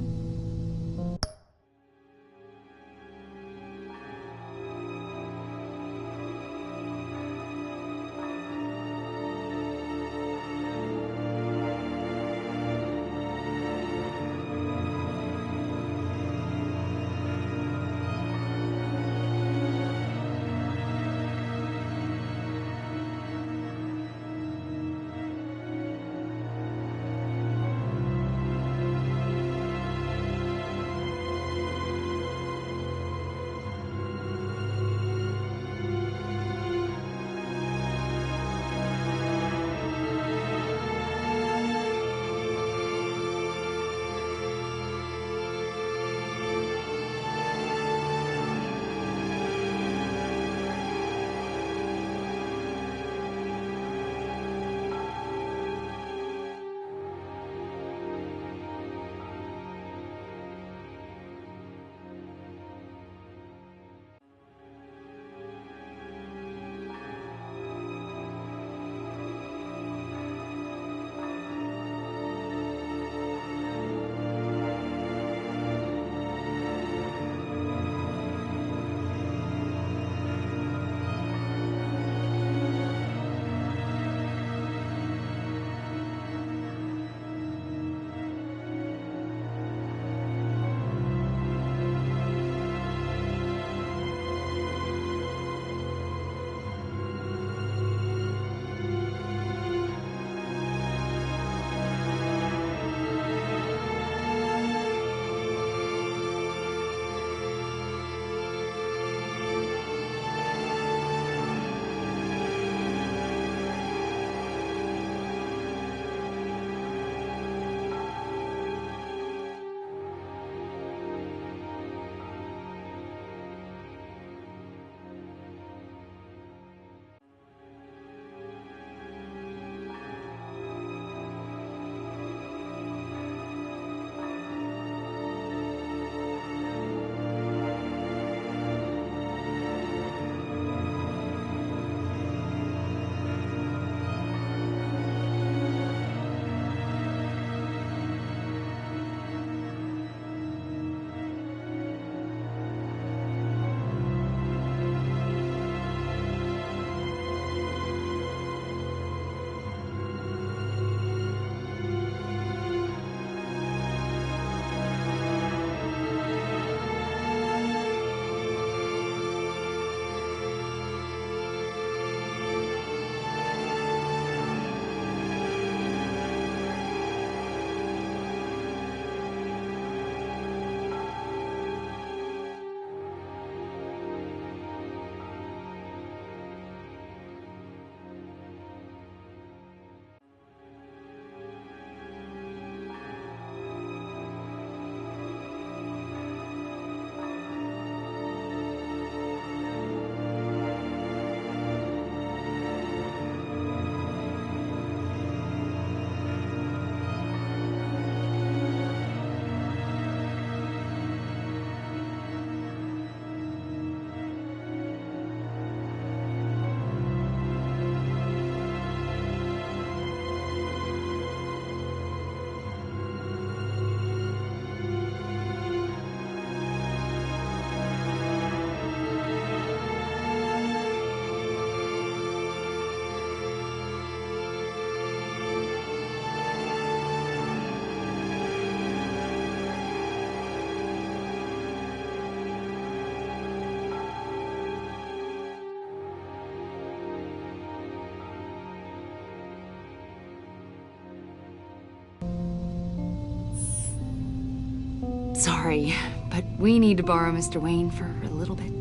[SPEAKER 12] Sorry, but we need to borrow Mr. Wayne for a little bit.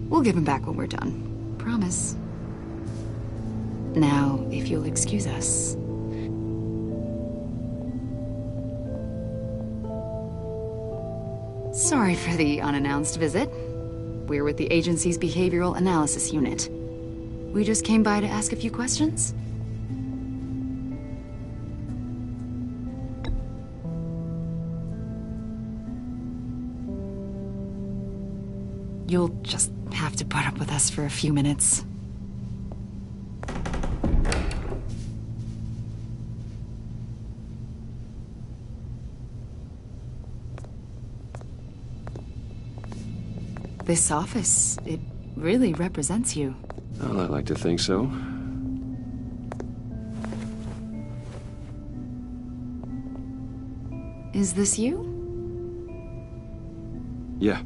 [SPEAKER 12] We'll give him back when we're done. Promise. Now, if you'll excuse us. Sorry for the unannounced visit. We're with the agency's behavioral analysis unit. We just came by to ask a few questions. You'll just have to put up with us for a few minutes. This office, it really represents you.
[SPEAKER 1] Well, I like to think so.
[SPEAKER 12] Is this you?
[SPEAKER 1] Yeah.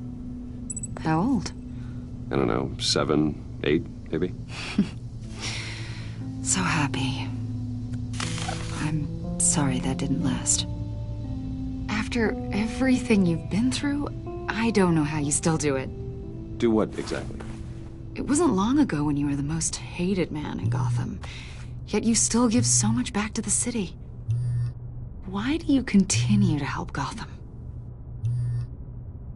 [SPEAKER 12] How old?
[SPEAKER 1] I don't know, 7, 8, maybe?
[SPEAKER 12] So happy. I'm sorry that didn't last. After everything you've been through, I don't know how you still do it.
[SPEAKER 1] Do what, exactly?
[SPEAKER 12] It wasn't long ago when you were the most hated man in Gotham, yet you still give so much back to the city. Why do you continue to help Gotham?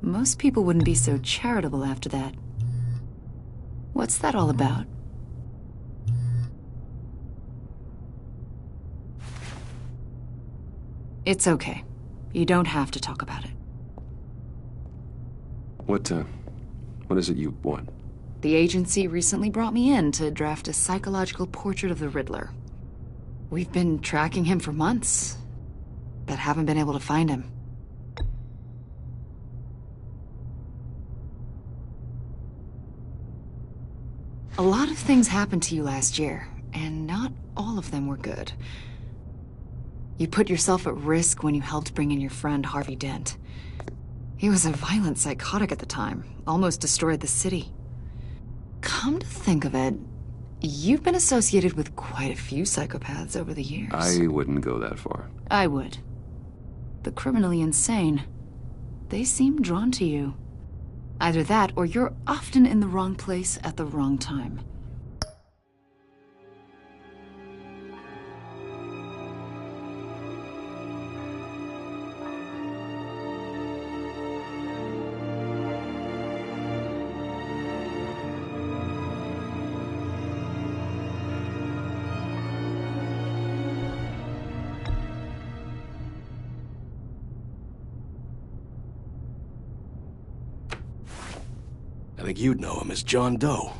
[SPEAKER 12] Most people wouldn't be so charitable after that. What's that all about? It's okay. You don't have to talk about it.
[SPEAKER 1] What is it you want?
[SPEAKER 12] The agency recently brought me in to draft a psychological portrait of the Riddler. We've been tracking him for months, but haven't been able to find him. A lot of things happened to you last year, and not all of them were good. You put yourself at risk when you helped bring in your friend Harvey Dent. He was a violent psychotic at the time, almost destroyed the city. Come to think of it, you've been associated with quite a few psychopaths over the years.
[SPEAKER 1] I wouldn't go that far.
[SPEAKER 12] I would. The criminally insane. They seem drawn to you. Either that, or you're often in the wrong place at the wrong time.
[SPEAKER 19] I think you'd know him as John Doe.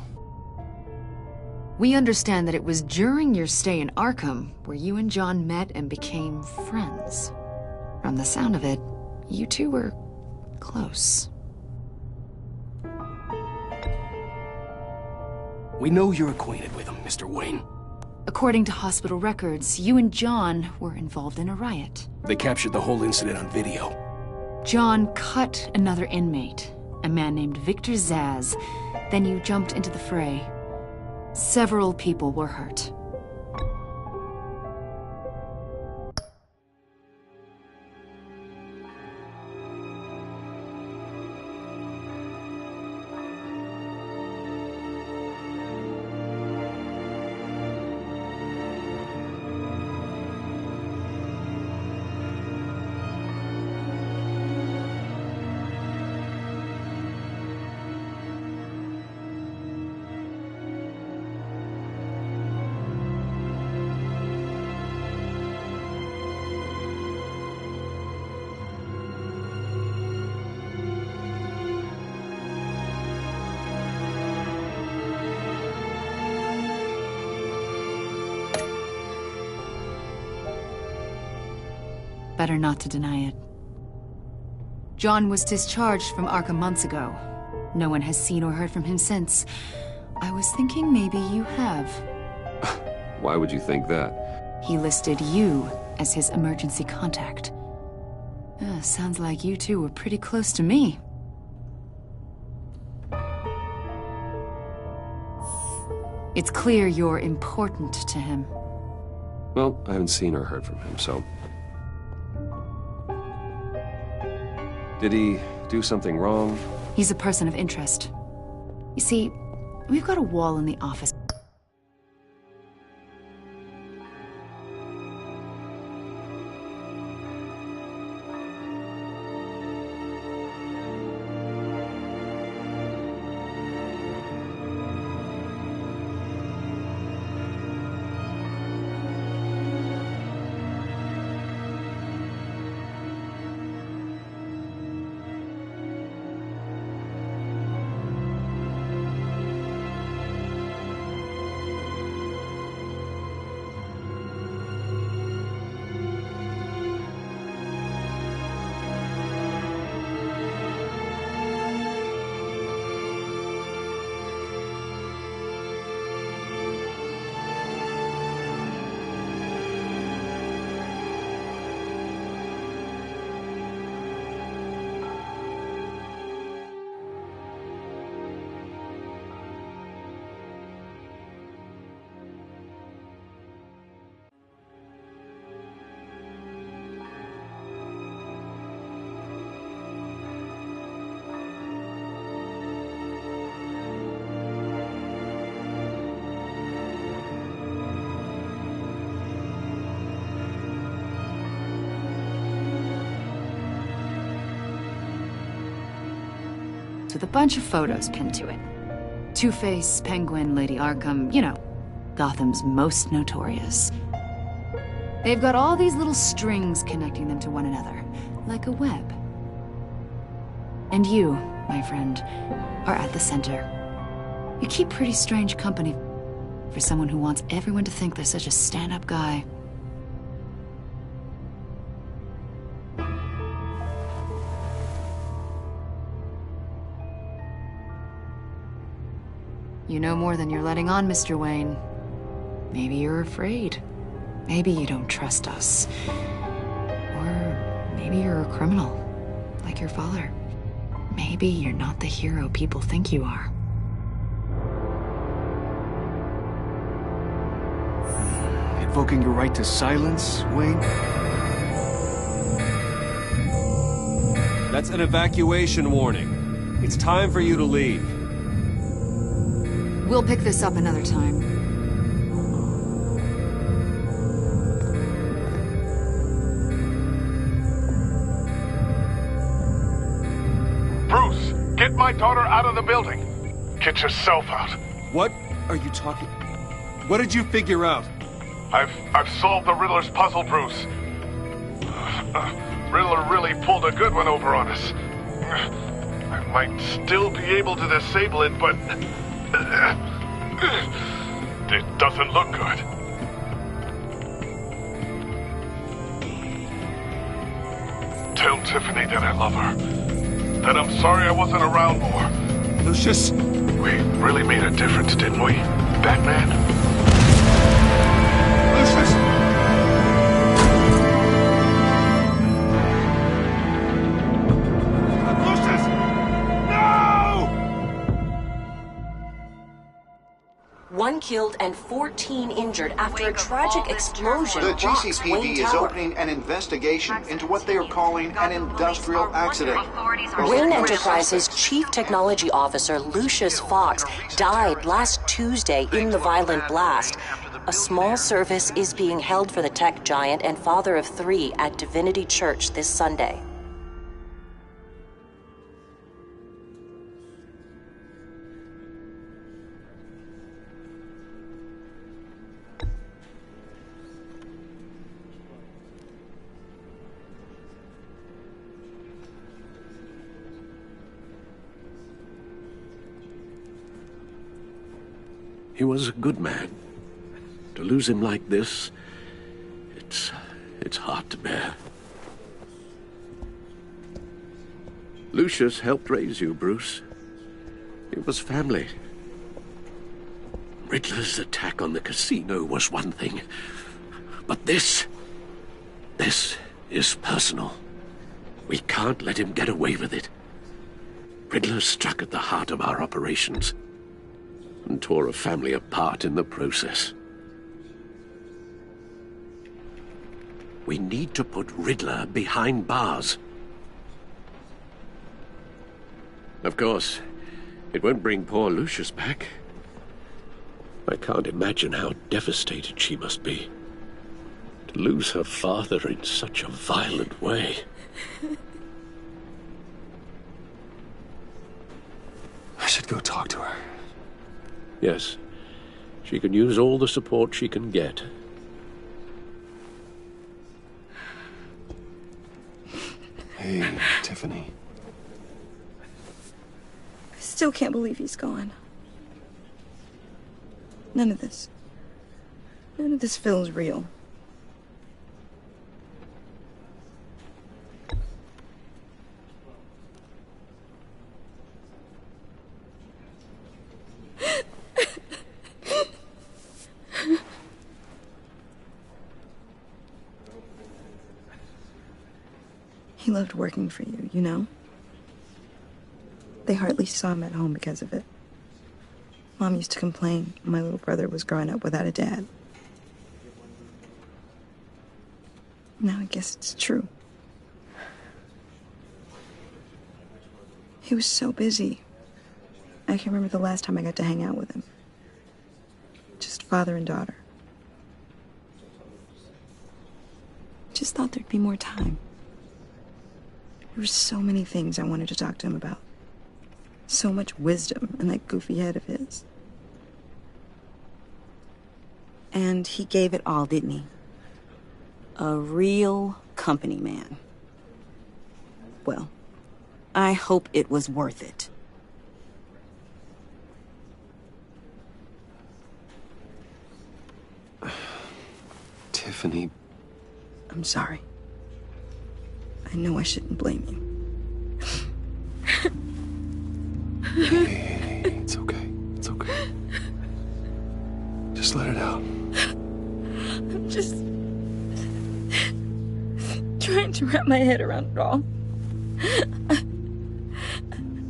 [SPEAKER 12] We understand that it was during your stay in Arkham where you and John met and became friends. From the sound of it, you two were close.
[SPEAKER 19] We know you're acquainted with him, Mr. Wayne.
[SPEAKER 12] According to hospital records, you and John were involved in a riot.
[SPEAKER 19] They captured the whole incident on video.
[SPEAKER 12] John cut another inmate, a man named Victor Zsasz. Then you jumped into the fray. Several people were hurt. Better not to deny it. John was discharged from Arkham months ago. No one has seen or heard from him since. I was thinking maybe you have.
[SPEAKER 1] Why would you think that?
[SPEAKER 12] He listed you as his emergency contact. Sounds like you two were pretty close to me. It's clear you're important to him.
[SPEAKER 1] Well, I haven't seen or heard from him, so... Did he do something wrong?
[SPEAKER 12] He's a person of interest. You see, we've got a wall in the office. with a bunch of photos pinned to it. Two-Face, Penguin, Lady Arkham, you know, Gotham's most notorious. They've got all these little strings connecting them to one another, like a web. And you, my friend, are at the center. You keep pretty strange company for someone who wants everyone to think they're such a stand-up guy. You know more than you're letting on, Mr. Wayne. Maybe you're afraid. Maybe you don't trust us. Or maybe you're a criminal, like your father. Maybe you're not the hero people think you are.
[SPEAKER 19] Invoking your right to silence, Wayne? That's an evacuation warning. It's time for you to leave.
[SPEAKER 12] We'll pick this up another time.
[SPEAKER 15] Bruce, get my daughter out of the building. Get yourself out.
[SPEAKER 19] What are you talking? What did you figure out?
[SPEAKER 15] I've solved the Riddler's puzzle, Bruce. Riddler really pulled a good one over on us. I might still be able to disable it, but it doesn't look good. Tell Tiffany that I love her. That I'm sorry I wasn't around more.
[SPEAKER 19] Lucius!
[SPEAKER 15] We really made a difference, didn't we, Batman?
[SPEAKER 19] Lucius! Lucius! No!
[SPEAKER 20] 1 killed and 14 injured after a tragic explosion
[SPEAKER 2] The
[SPEAKER 20] rocks
[SPEAKER 2] GCPD
[SPEAKER 20] Wayne
[SPEAKER 2] is
[SPEAKER 20] Tower.
[SPEAKER 2] opening an investigation into what they are calling an industrial accident.
[SPEAKER 20] Wayne Enterprises' Chief Technology Officer Lucius Fox died last Tuesday in the violent blast. A small service is being held for the tech giant and father of 3 at Divinity Church this Sunday.
[SPEAKER 3] He was a good man. To lose him like this, it's hard to bear. Lucius helped raise you, Bruce. It was family. Riddler's attack on the casino was one thing, but this is personal. We can't let him get away with it. Riddler struck at the heart of our operations and tore a family apart in the process. We need to put Riddler behind bars. Of course, it won't bring poor Lucius back. I can't imagine how devastated she must be to lose her father in such a violent way.
[SPEAKER 1] I should go talk to her.
[SPEAKER 3] Yes, she can use all the support she can get.
[SPEAKER 1] Hey, Tiffany.
[SPEAKER 5] I still can't believe he's gone. None of this feels real. He loved working for you, you know? They hardly saw him at home because of it. Mom used to complain my little brother was growing up without a dad. Now I guess it's true. He was so busy. I can't remember the last time I got to hang out with him. Just father and daughter. Just thought there'd be more time. There were so many things I wanted to talk to him about. So much wisdom in that goofy head of his. And he gave it all, didn't he? A real company man. Well, I hope it was worth it.
[SPEAKER 1] Tiffany.
[SPEAKER 5] I'm sorry. I know I shouldn't blame you.
[SPEAKER 1] Hey, it's okay. It's okay. Just let it out.
[SPEAKER 5] I'm just trying to wrap my head around it all.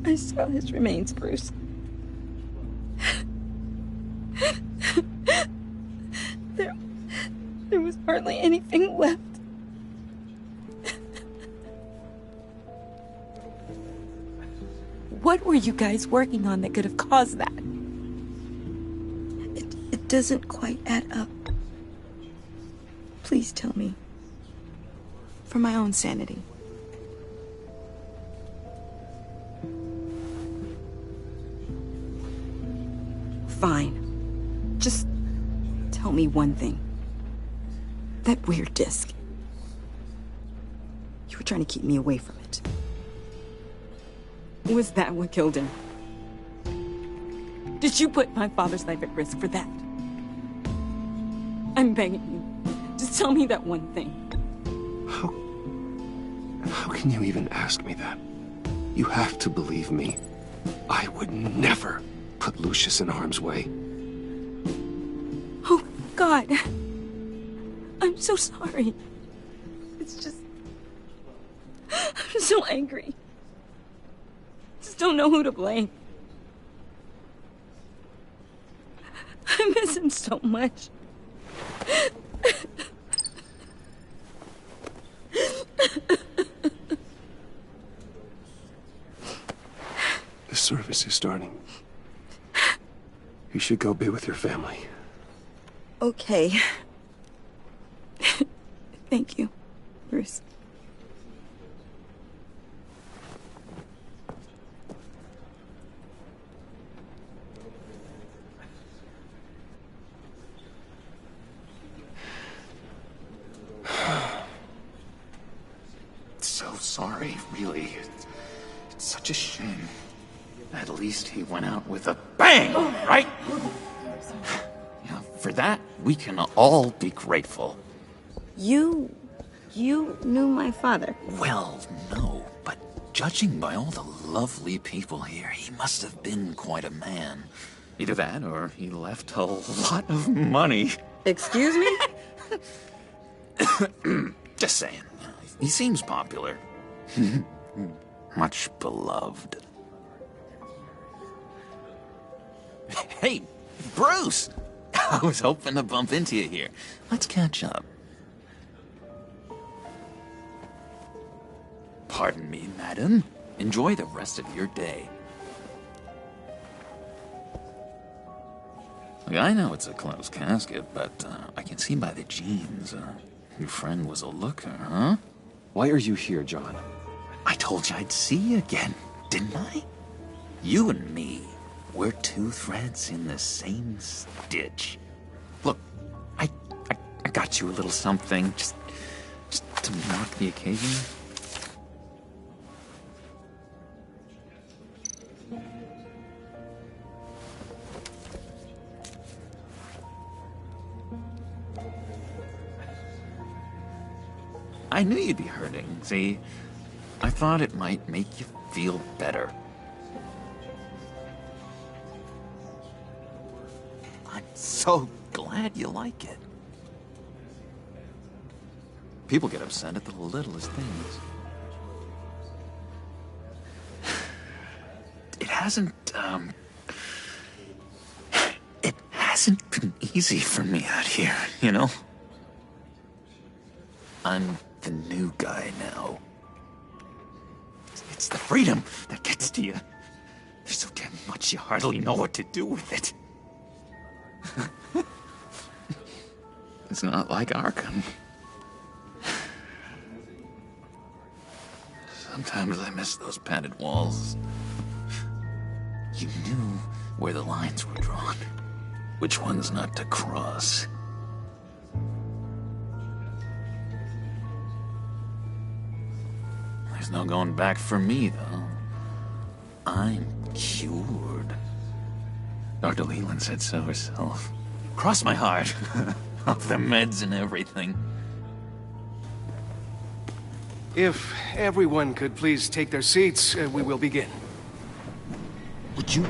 [SPEAKER 5] I saw his remains, Bruce. There was hardly anything left. What were you guys working on that could have caused that? It doesn't quite add up. Please tell me. For my own sanity. Fine. Just tell me one thing. That weird disc. You were trying to keep me away from it. Was that what killed him? Did you put my father's life at risk for that? I'm begging you. Just tell me that one thing.
[SPEAKER 1] How can you even ask me that? You have to believe me. I would never put Lucius in harm's way.
[SPEAKER 5] Oh, God. I'm so sorry. It's just... I'm so angry. Just don't know who to blame. I miss him so much.
[SPEAKER 1] The service is starting. You should go be with your family.
[SPEAKER 5] Okay. Thank you, Bruce.
[SPEAKER 21] So sorry, really. It's such a shame. At least he went out with a bang, right? Yeah, for that, we can all be grateful.
[SPEAKER 5] You knew my father.
[SPEAKER 21] Well, no, but judging by all the lovely people here, he must have been quite a man. Either that, or he left a lot of money.
[SPEAKER 5] Excuse me?
[SPEAKER 21] Just saying. He seems popular. Much beloved. Hey, Bruce! I was hoping to bump into you here. Let's catch up. Pardon me, madam. Enjoy the rest of your day. Look, I know it's a closed casket, but I can see by the jeans. Your friend was a looker, huh?
[SPEAKER 1] Why are you here, John?
[SPEAKER 21] I told you I'd see you again, didn't I? You and me, we're two threads in the same stitch. Look, I got you a little something, just to mark the occasion. I knew you'd be hurting, see? I thought it might make you feel better. I'm so glad you like it. People get upset at the littlest things. It hasn't been easy for me out here, you know? I'm the new guy now. It's the freedom that gets to you. There's so damn much you hardly know what to do with it. It's not like Arkham. Sometimes I miss those padded walls. You knew where the lines were drawn. Which ones not to cross. There's no going back for me, though. I'm cured. Dr. Leland said so herself. Cross my heart. Off the meds and everything.
[SPEAKER 7] If everyone could please take their seats, we will begin.
[SPEAKER 21] Would you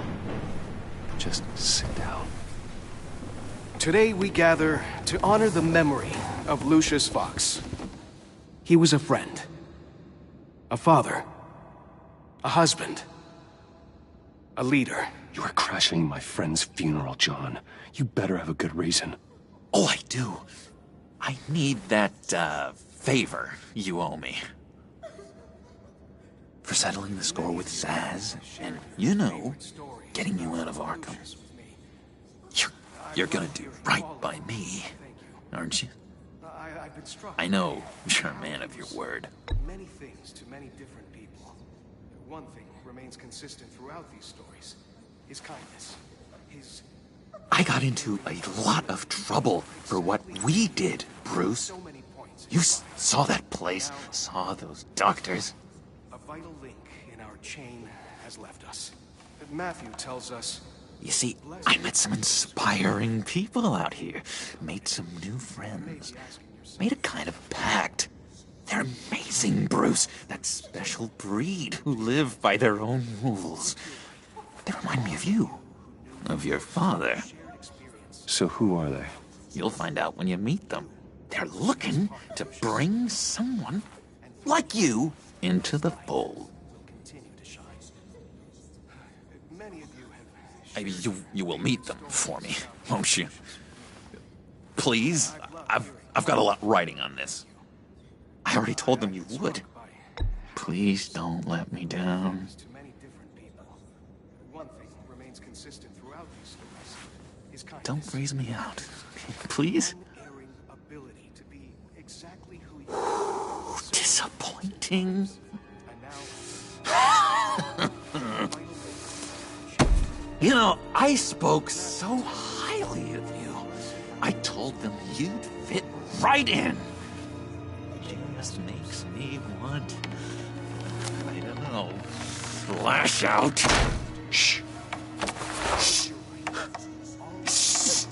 [SPEAKER 21] just sit down?
[SPEAKER 7] Today we gather to honor the memory of Lucius Fox. He was a friend, a father, a husband, a leader.
[SPEAKER 1] You are crashing my friend's funeral, John. You better have a good reason.
[SPEAKER 21] Oh, I do. I need that, favor you owe me. For settling the score with Zsasz, and, you know, getting you out of Arkham. You're gonna do right by me, aren't you? I know you're a man of your word.
[SPEAKER 7] Many things to many different people. One thing remains consistent throughout these stories. His kindness. His...
[SPEAKER 21] I got into a lot of trouble for what we did, Bruce. You saw that place, saw those doctors.
[SPEAKER 7] A vital link in our chain has left us. Matthew tells us...
[SPEAKER 21] You see, I met some inspiring people out here. Made some new friends. Made a kind of pact. They're amazing, Bruce. That special breed who live by their own rules. They remind me of you. Of your father.
[SPEAKER 1] So who are they?
[SPEAKER 21] You'll find out when you meet them. They're looking to bring someone like you into the fold. You will meet them for me, won't you? Please? I've got a lot writing on this. I already told them you would. Please don't let me down. Don't freeze me out, please? Disappointing. You know, I spoke so highly of you. I told them you'd fit right in. It just makes me want, I don't know, lash out. Shh. Shh. Shh.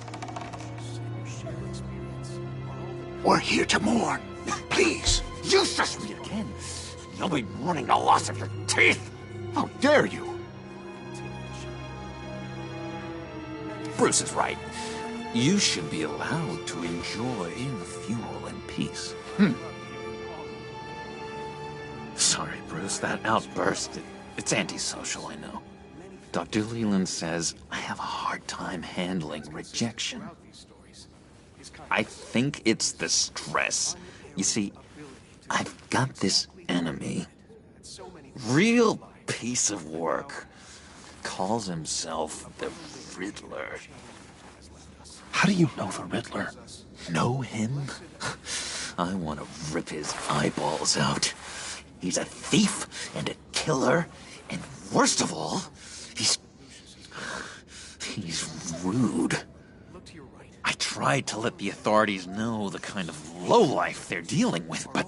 [SPEAKER 21] We're here to mourn. Please, useless me again. You'll be mourning the loss of your teeth. How dare you? Bruce is right. You should be allowed to enjoy the funeral in peace. Sorry, Bruce, that outburst, it's antisocial, I know. Dr. Leland says I have a hard time handling rejection. I think it's the stress. You see, I've got this enemy. Real piece of work. Calls himself the Riddler.
[SPEAKER 1] How do you know the Riddler?
[SPEAKER 21] Know him? I want to rip his eyeballs out. He's a thief and a killer, and worst of all, he's rude. I tried to let the authorities know the kind of lowlife they're dealing with, but...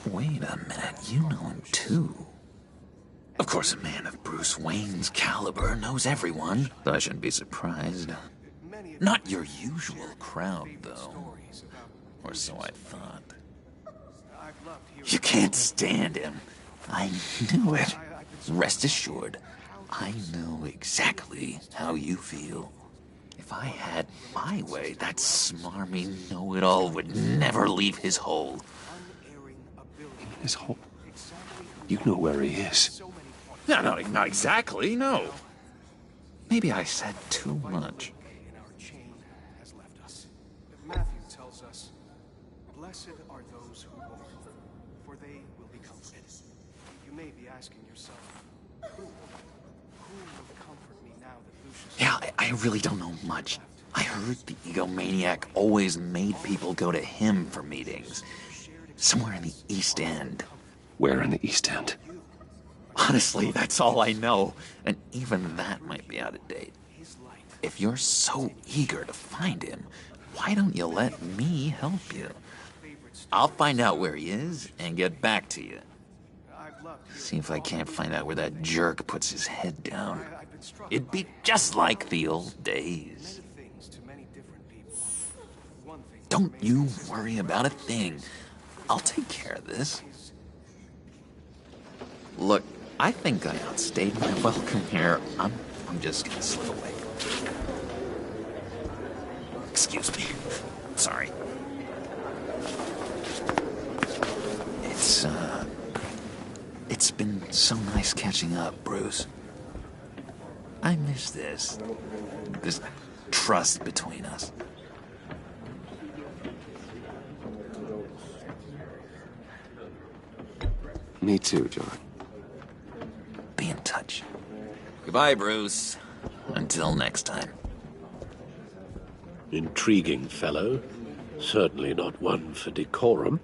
[SPEAKER 21] Wait a minute, you know him too. Of course, a man of Bruce Wayne's caliber knows everyone. I shouldn't be surprised. Not your usual crowd, though. Or so I thought. You can't stand him. I knew it. Rest assured, I know exactly how you feel. If I had my way, that smarmy know-it-all would never leave his hole.
[SPEAKER 1] His hole? You know where he is.
[SPEAKER 21] No, not exactly, no. Maybe I said too much.
[SPEAKER 7] Matthew tells us, blessed are those who mourn, for they will be comforted. You may be asking yourself, who will comfort me now that Lucius...
[SPEAKER 21] Yeah, I really don't know much. I heard the egomaniac always made people go to him for meetings. Somewhere in the East End.
[SPEAKER 1] Where in the East End?
[SPEAKER 21] Honestly, that's all I know. And even that might be out of date. If you're so eager to find him, why don't you let me help you? I'll find out where he is and get back to you. See if I can't find out where that jerk puts his head down. It'd be just like the old days. Don't you worry about a thing. I'll take care of this. Look, I think I outstayed my welcome here. I'm just gonna slip away. Excuse me. Sorry. It's been so nice catching up, Bruce. I miss this trust between us.
[SPEAKER 1] Me too, John.
[SPEAKER 21] Be in touch. Goodbye, Bruce. Until next time.
[SPEAKER 3] Intriguing fellow. Certainly not one for decorum.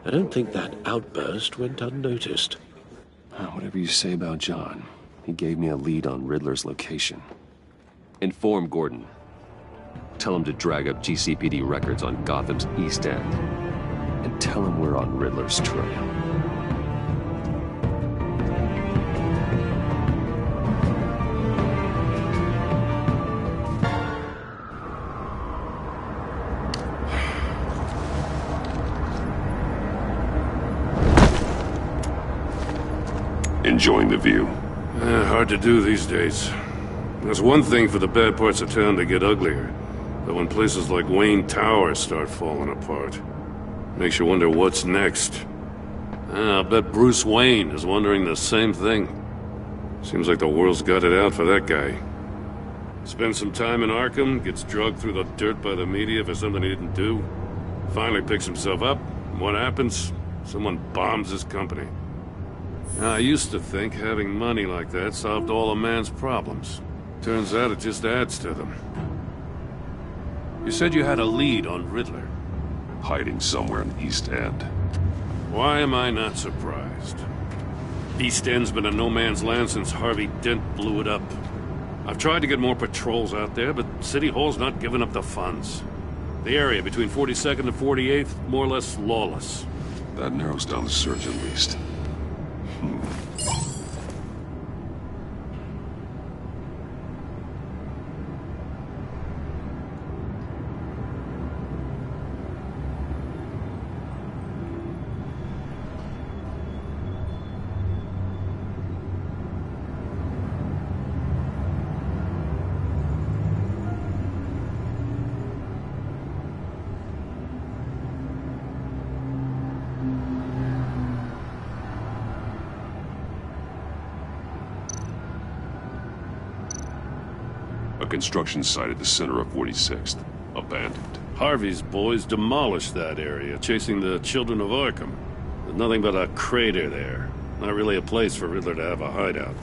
[SPEAKER 3] I don't think that outburst went unnoticed.
[SPEAKER 1] Whatever you say about John, he gave me a lead on Riddler's location. Inform Gordon. Tell him to drag up GCPD records on Gotham's East End. And tell him we're on Riddler's trail.
[SPEAKER 8] Enjoying the view.
[SPEAKER 15] Hard to do these days. There's one thing for the bad parts of town to get uglier, but when places like Wayne Tower start falling apart, makes you wonder what's next. I'll bet Bruce Wayne is wondering the same thing. Seems like the world's got it out for that guy. Spends some time in Arkham, gets drugged through the dirt by the media for something he didn't do. Finally picks himself up, and what happens? Someone bombs his company. I used to think having money like that solved all a man's problems. Turns out it just adds to them. You said you had a lead on Riddler.
[SPEAKER 8] Hiding somewhere in East End.
[SPEAKER 15] Why am I not surprised? East End's been a no-man's land since Harvey Dent blew it up. I've tried to get more patrols out there, but City Hall's not giving up the funds. The area between 42nd and 48th, more or less lawless.
[SPEAKER 8] That narrows down the search at least. Construction site at the center of 46th. Abandoned.
[SPEAKER 15] Harvey's boys demolished that area, chasing the children of Arkham. There's nothing but a crater there. Not really a place for Riddler to have a hideout.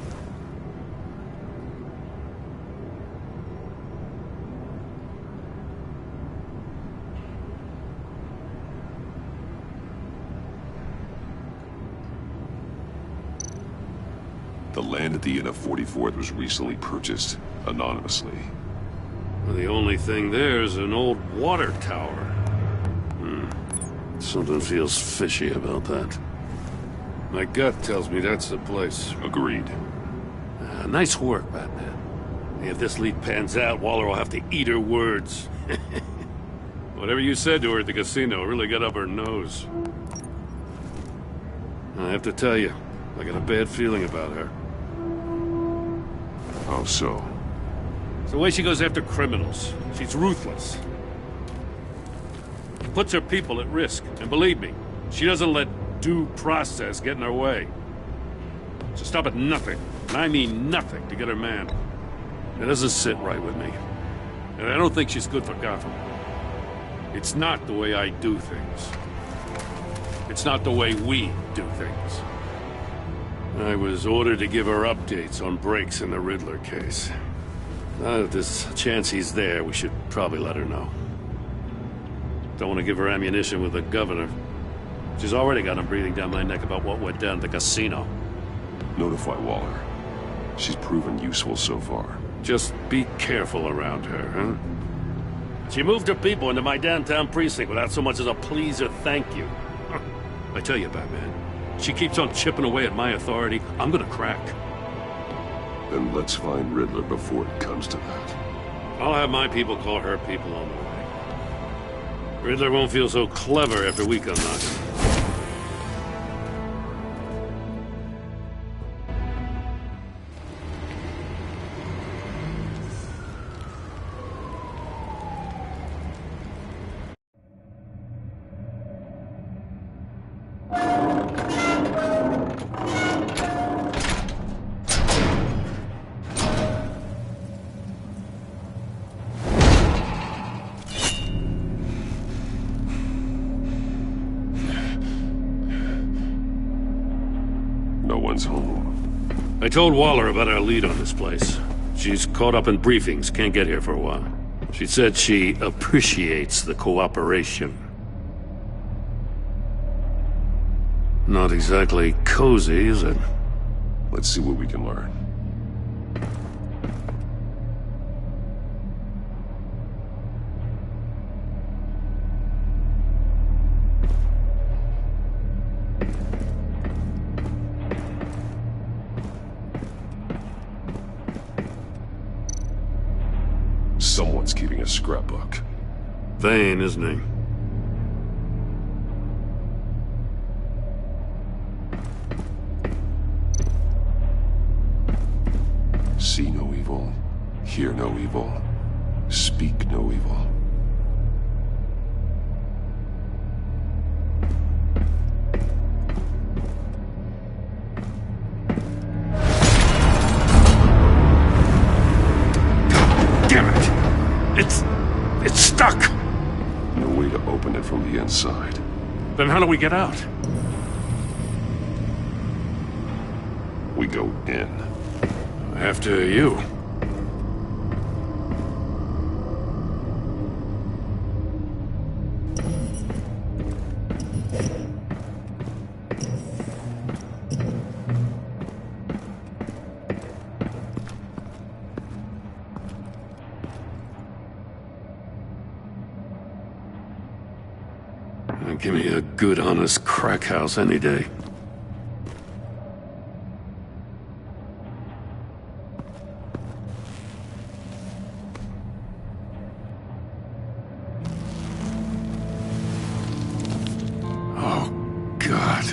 [SPEAKER 8] The land at the end of 44th was recently purchased, anonymously.
[SPEAKER 15] Well, the only thing there is an old water tower. Something feels fishy about that. My gut tells me that's the place.
[SPEAKER 8] Agreed.
[SPEAKER 15] Nice work, Batman. If this lead pans out, Waller will have to eat her words. Whatever you said to her at the casino really got up her nose. I have to tell you, I got a bad feeling about her.
[SPEAKER 8] How so?
[SPEAKER 15] It's the way she goes after criminals. She's ruthless. Puts her people at risk. And believe me, she doesn't let due process get in her way. She'll stop at nothing, and I mean nothing, to get her man. It doesn't sit right with me. And I don't think she's good for Gotham. It's not the way I do things. It's not the way we do things. I was ordered to give her updates on breaks in the Riddler case. Now that there's a chance he's there, we should probably let her know. Don't want to give her ammunition with the governor. She's already got him breathing down my neck about what went down at the casino.
[SPEAKER 8] Notify Waller. She's proven useful so far.
[SPEAKER 15] Just be careful around her, huh? She moved her people into my downtown precinct without so much as a please or thank you. I tell you, Batman, she keeps on chipping away at my authority, I'm gonna crack.
[SPEAKER 8] Then let's find Riddler before it comes to that.
[SPEAKER 15] I'll have my people call her people on the way. Riddler won't feel so clever after we come knocking.
[SPEAKER 8] Home.
[SPEAKER 15] I told Waller about our lead on this place. She's caught up in briefings, can't get here for a while. She said she appreciates the cooperation. Not exactly cozy, is it?
[SPEAKER 8] Let's see what we can learn. Someone's keeping a scrapbook.
[SPEAKER 15] Vane, isn't he?
[SPEAKER 8] See no evil, hear no evil, speak no evil.
[SPEAKER 15] It's stuck!
[SPEAKER 8] No way to open it from the inside.
[SPEAKER 15] Then how do we get out?
[SPEAKER 8] We go in.
[SPEAKER 15] After you. Give me a good, honest crack house any day. Oh, God.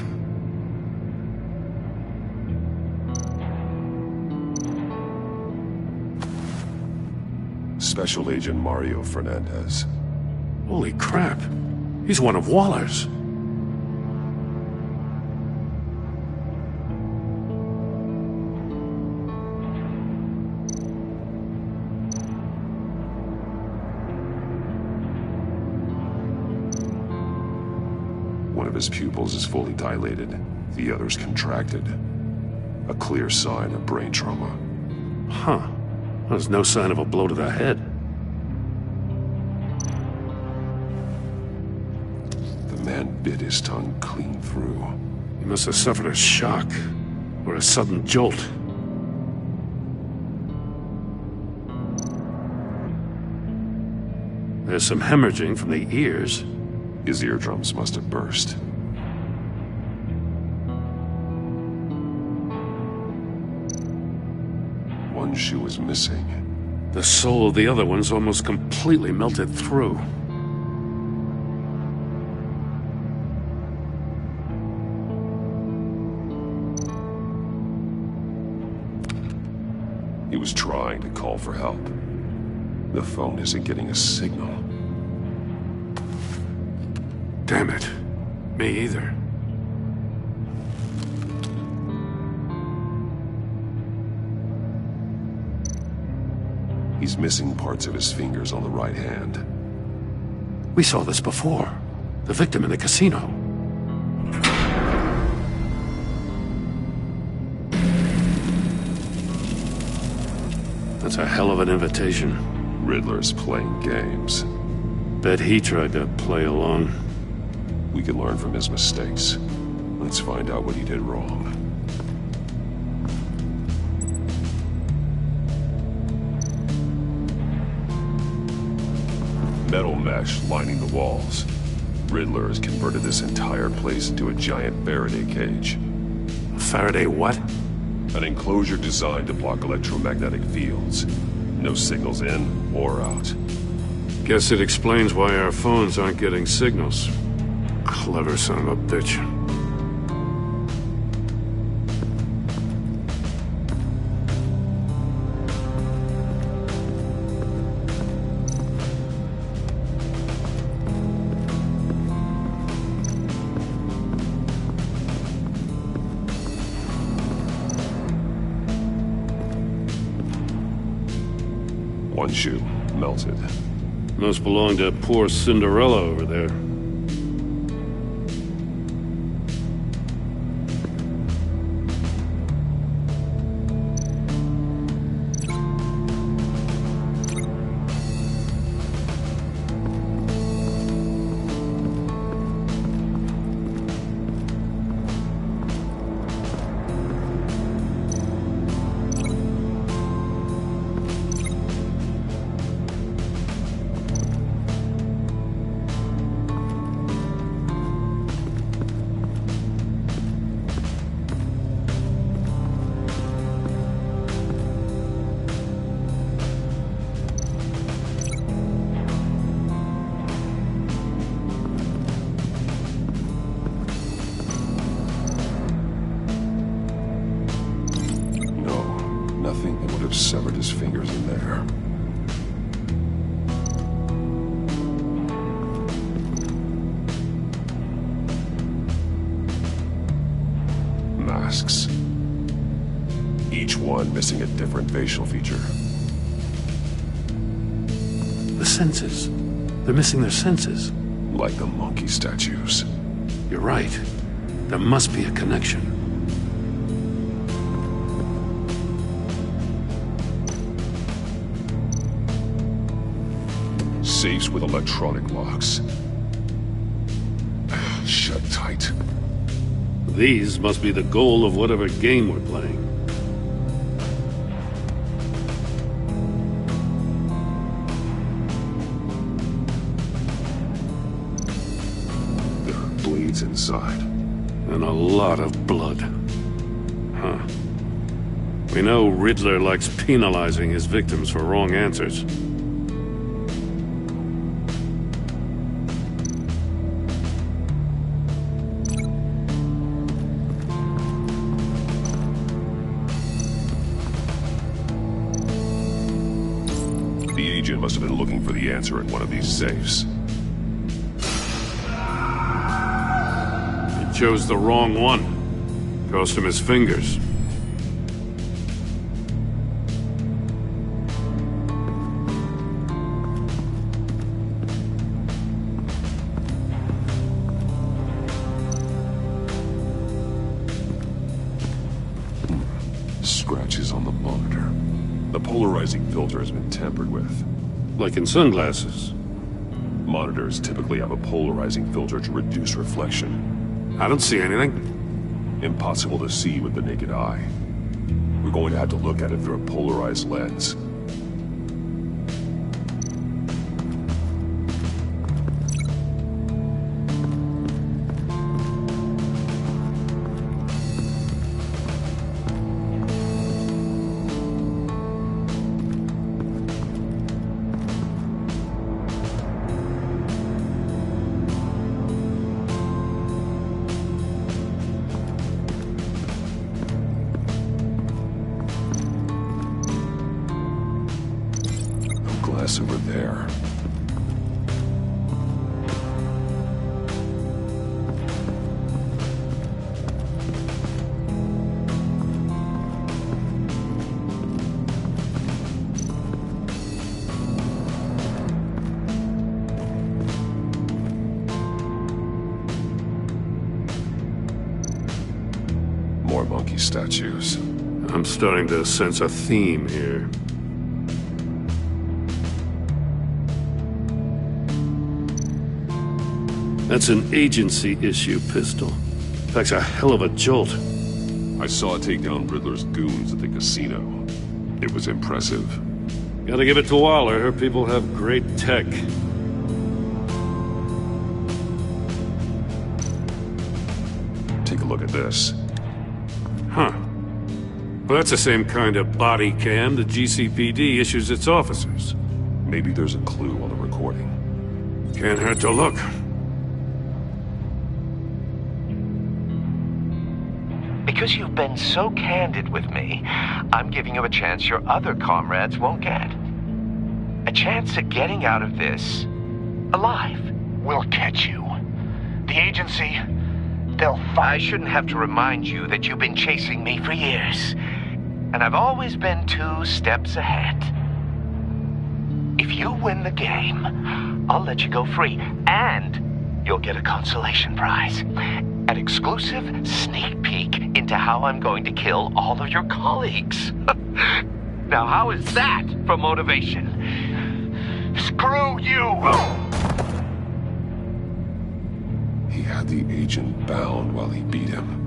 [SPEAKER 8] Special Agent Mario Fernandez.
[SPEAKER 15] Holy crap. He's one of Waller's.
[SPEAKER 8] One of his pupils is fully dilated, the other's contracted. A clear sign of brain trauma.
[SPEAKER 15] Huh. There's no sign of a blow to the head.
[SPEAKER 8] Man bit his tongue clean through.
[SPEAKER 15] He must have suffered a shock, or a sudden jolt. There's some hemorrhaging from the ears.
[SPEAKER 8] His eardrums must have burst. One shoe is missing.
[SPEAKER 15] The sole of the other one's almost completely melted through.
[SPEAKER 8] He was trying to call for help. The phone isn't getting a signal.
[SPEAKER 15] Damn it. Me either.
[SPEAKER 8] He's missing parts of his fingers on the right hand.
[SPEAKER 15] We saw this before. The victim in the casino. That's a hell of an invitation.
[SPEAKER 8] Riddler's playing games.
[SPEAKER 15] Bet he tried to play along.
[SPEAKER 8] We can learn from his mistakes. Let's find out what he did wrong. Metal mesh lining the walls. Riddler has converted this entire place into a giant Faraday cage.
[SPEAKER 15] Faraday what?
[SPEAKER 8] An enclosure designed to block electromagnetic fields. No signals in or out.
[SPEAKER 15] Guess it explains why our phones aren't getting signals. Clever son of a bitch.
[SPEAKER 8] One shoe, melted.
[SPEAKER 15] Must belong to poor Cinderella over there.
[SPEAKER 8] Nothing that would have severed his fingers in there. Masks. Each one missing a different facial feature.
[SPEAKER 15] The senses. They're missing their senses.
[SPEAKER 8] Like the monkey statues.
[SPEAKER 15] You're right. There must be a connection.
[SPEAKER 8] Safes with electronic locks. Shut tight.
[SPEAKER 15] These must be the goal of whatever game we're playing.
[SPEAKER 8] There are blades inside.
[SPEAKER 15] And a lot of blood. Huh. We know Riddler likes penalizing his victims for wrong answers.
[SPEAKER 8] The agent must have been looking for the answer in one of these safes.
[SPEAKER 15] He chose the wrong one. Cost him his fingers.
[SPEAKER 8] Scratches on the monitor. The polarizing filter has been tampered with.
[SPEAKER 15] Like in sunglasses.
[SPEAKER 8] Monitors typically have a polarizing filter to reduce reflection.
[SPEAKER 15] I don't see anything.
[SPEAKER 8] Impossible to see with the naked eye. We're going to have to look at it through a polarized lens. Glass over there. More monkey statues.
[SPEAKER 15] I'm starting to sense a theme here. That's an agency-issue pistol. Packs a hell of a jolt.
[SPEAKER 8] I saw it take down Riddler's goons at the casino. It was impressive.
[SPEAKER 15] Gotta give it to Waller. Her people have great tech.
[SPEAKER 8] Take a look at this.
[SPEAKER 15] Huh. Well, that's the same kind of body cam the GCPD issues its officers.
[SPEAKER 8] Maybe there's a clue on the recording.
[SPEAKER 15] Can't hurt to look.
[SPEAKER 9] Because you've been so candid with me, I'm giving you a chance your other comrades won't get. A chance at getting out of this alive.
[SPEAKER 2] We'll catch you. The agency, they'll find...
[SPEAKER 9] I shouldn't have to remind you that you've been chasing me for years. And I've always been 2 steps ahead. If you win the game, I'll let you go free. And you'll get a consolation prize. An exclusive sneak peek into how I'm going to kill all of your colleagues. Now, how is that for motivation?
[SPEAKER 2] Screw you!
[SPEAKER 8] He had the agent bound while he beat him.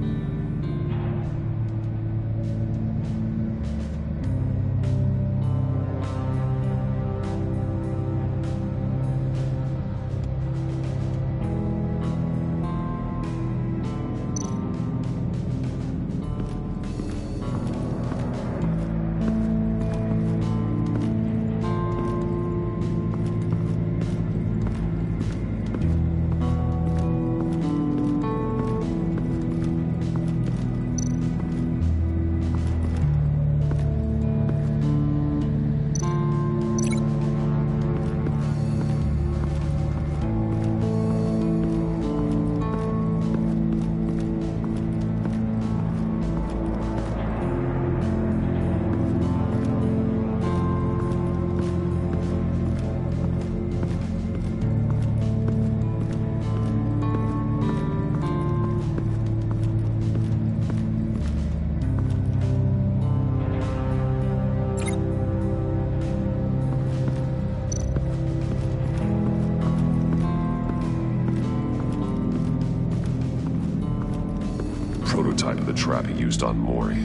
[SPEAKER 8] Prototype of the trap he used on Mori.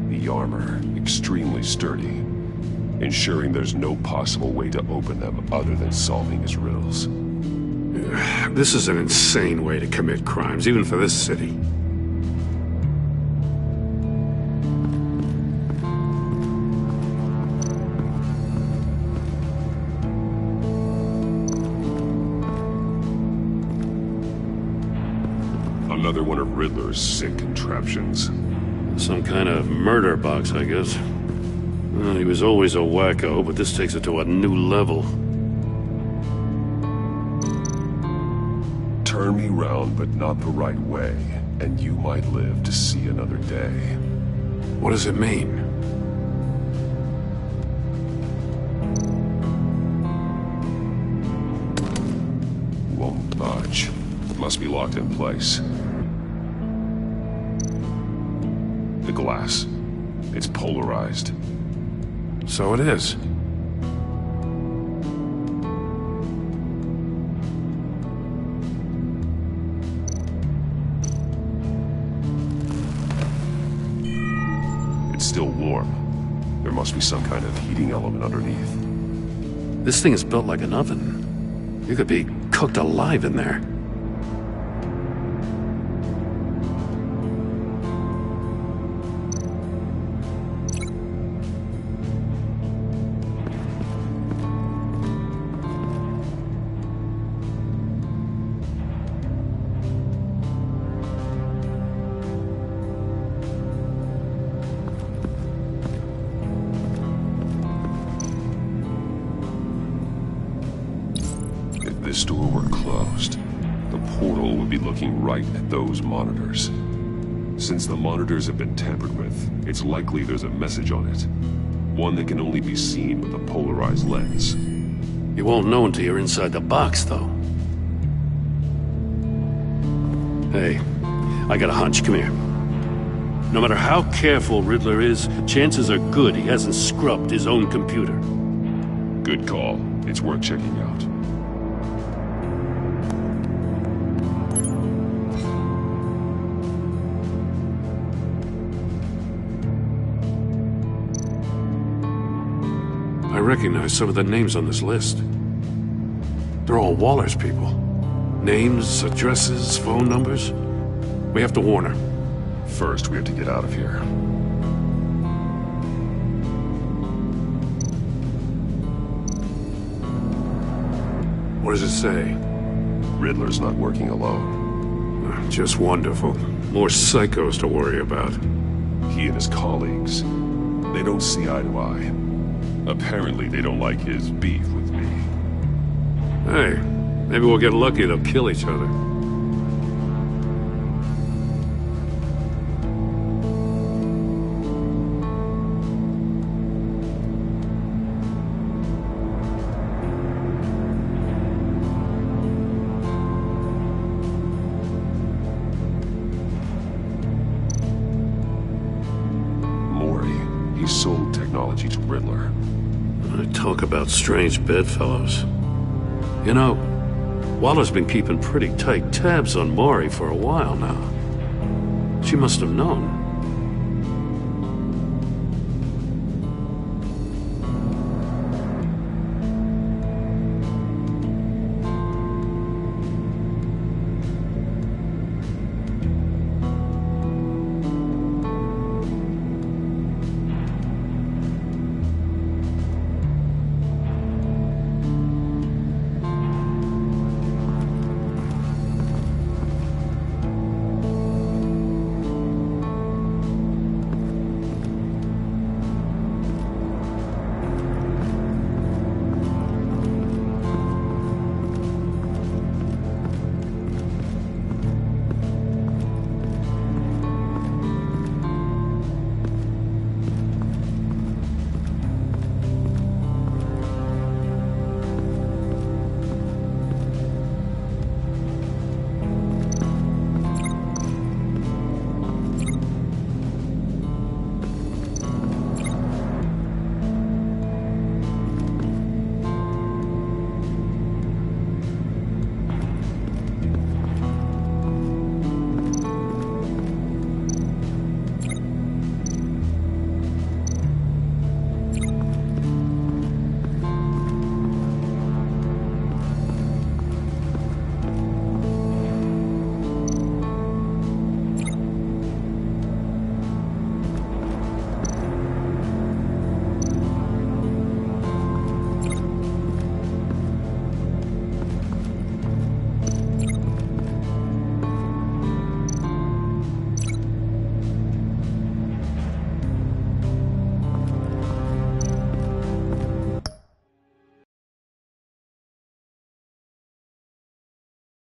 [SPEAKER 8] The armor, extremely sturdy, ensuring there's no possible way to open them other than solving his riddles.
[SPEAKER 15] This is an insane way to commit crimes, even for this city.
[SPEAKER 8] Another one of Riddler's sick contraptions.
[SPEAKER 15] Some kind of murder box, I guess. Well, he was always a wacko, but this takes it to a new level.
[SPEAKER 8] Turn me round, but not the right way, and you might live to see another day.
[SPEAKER 15] What does it mean?
[SPEAKER 8] Won't budge. Must be locked in place. The glass. It's polarized.
[SPEAKER 15] So it is.
[SPEAKER 8] It's still warm. There must be some kind of heating element underneath.
[SPEAKER 15] This thing is built like an oven. You could be cooked alive in there.
[SPEAKER 8] If this door were closed, the portal would be looking right at those monitors. Since the monitors have been tampered with, it's likely there's a message on it. One that can only be seen with a polarized lens.
[SPEAKER 15] You won't know until you're inside the box, though. Hey, I got a hunch. Come here. No matter how careful Riddler is, chances are good he hasn't scrubbed his own computer.
[SPEAKER 8] Good call. It's worth checking out.
[SPEAKER 15] recognize some of the names on this list. They're all Waller's people. Names, addresses, phone numbers. We have to warn her.
[SPEAKER 8] First, we have to get out of here.
[SPEAKER 15] What does it say?
[SPEAKER 8] Riddler's not working alone.
[SPEAKER 15] Just wonderful. More psychos to worry about.
[SPEAKER 8] He and his colleagues, they don't see eye to eye. Apparently, they don't like his beef with me.
[SPEAKER 15] Hey, maybe we'll get lucky. They'll kill each other.
[SPEAKER 8] Sold technology to Riddler.
[SPEAKER 15] Talk about strange bedfellows. You know, Waller's been keeping pretty tight tabs on Maury for a while now. She must have known.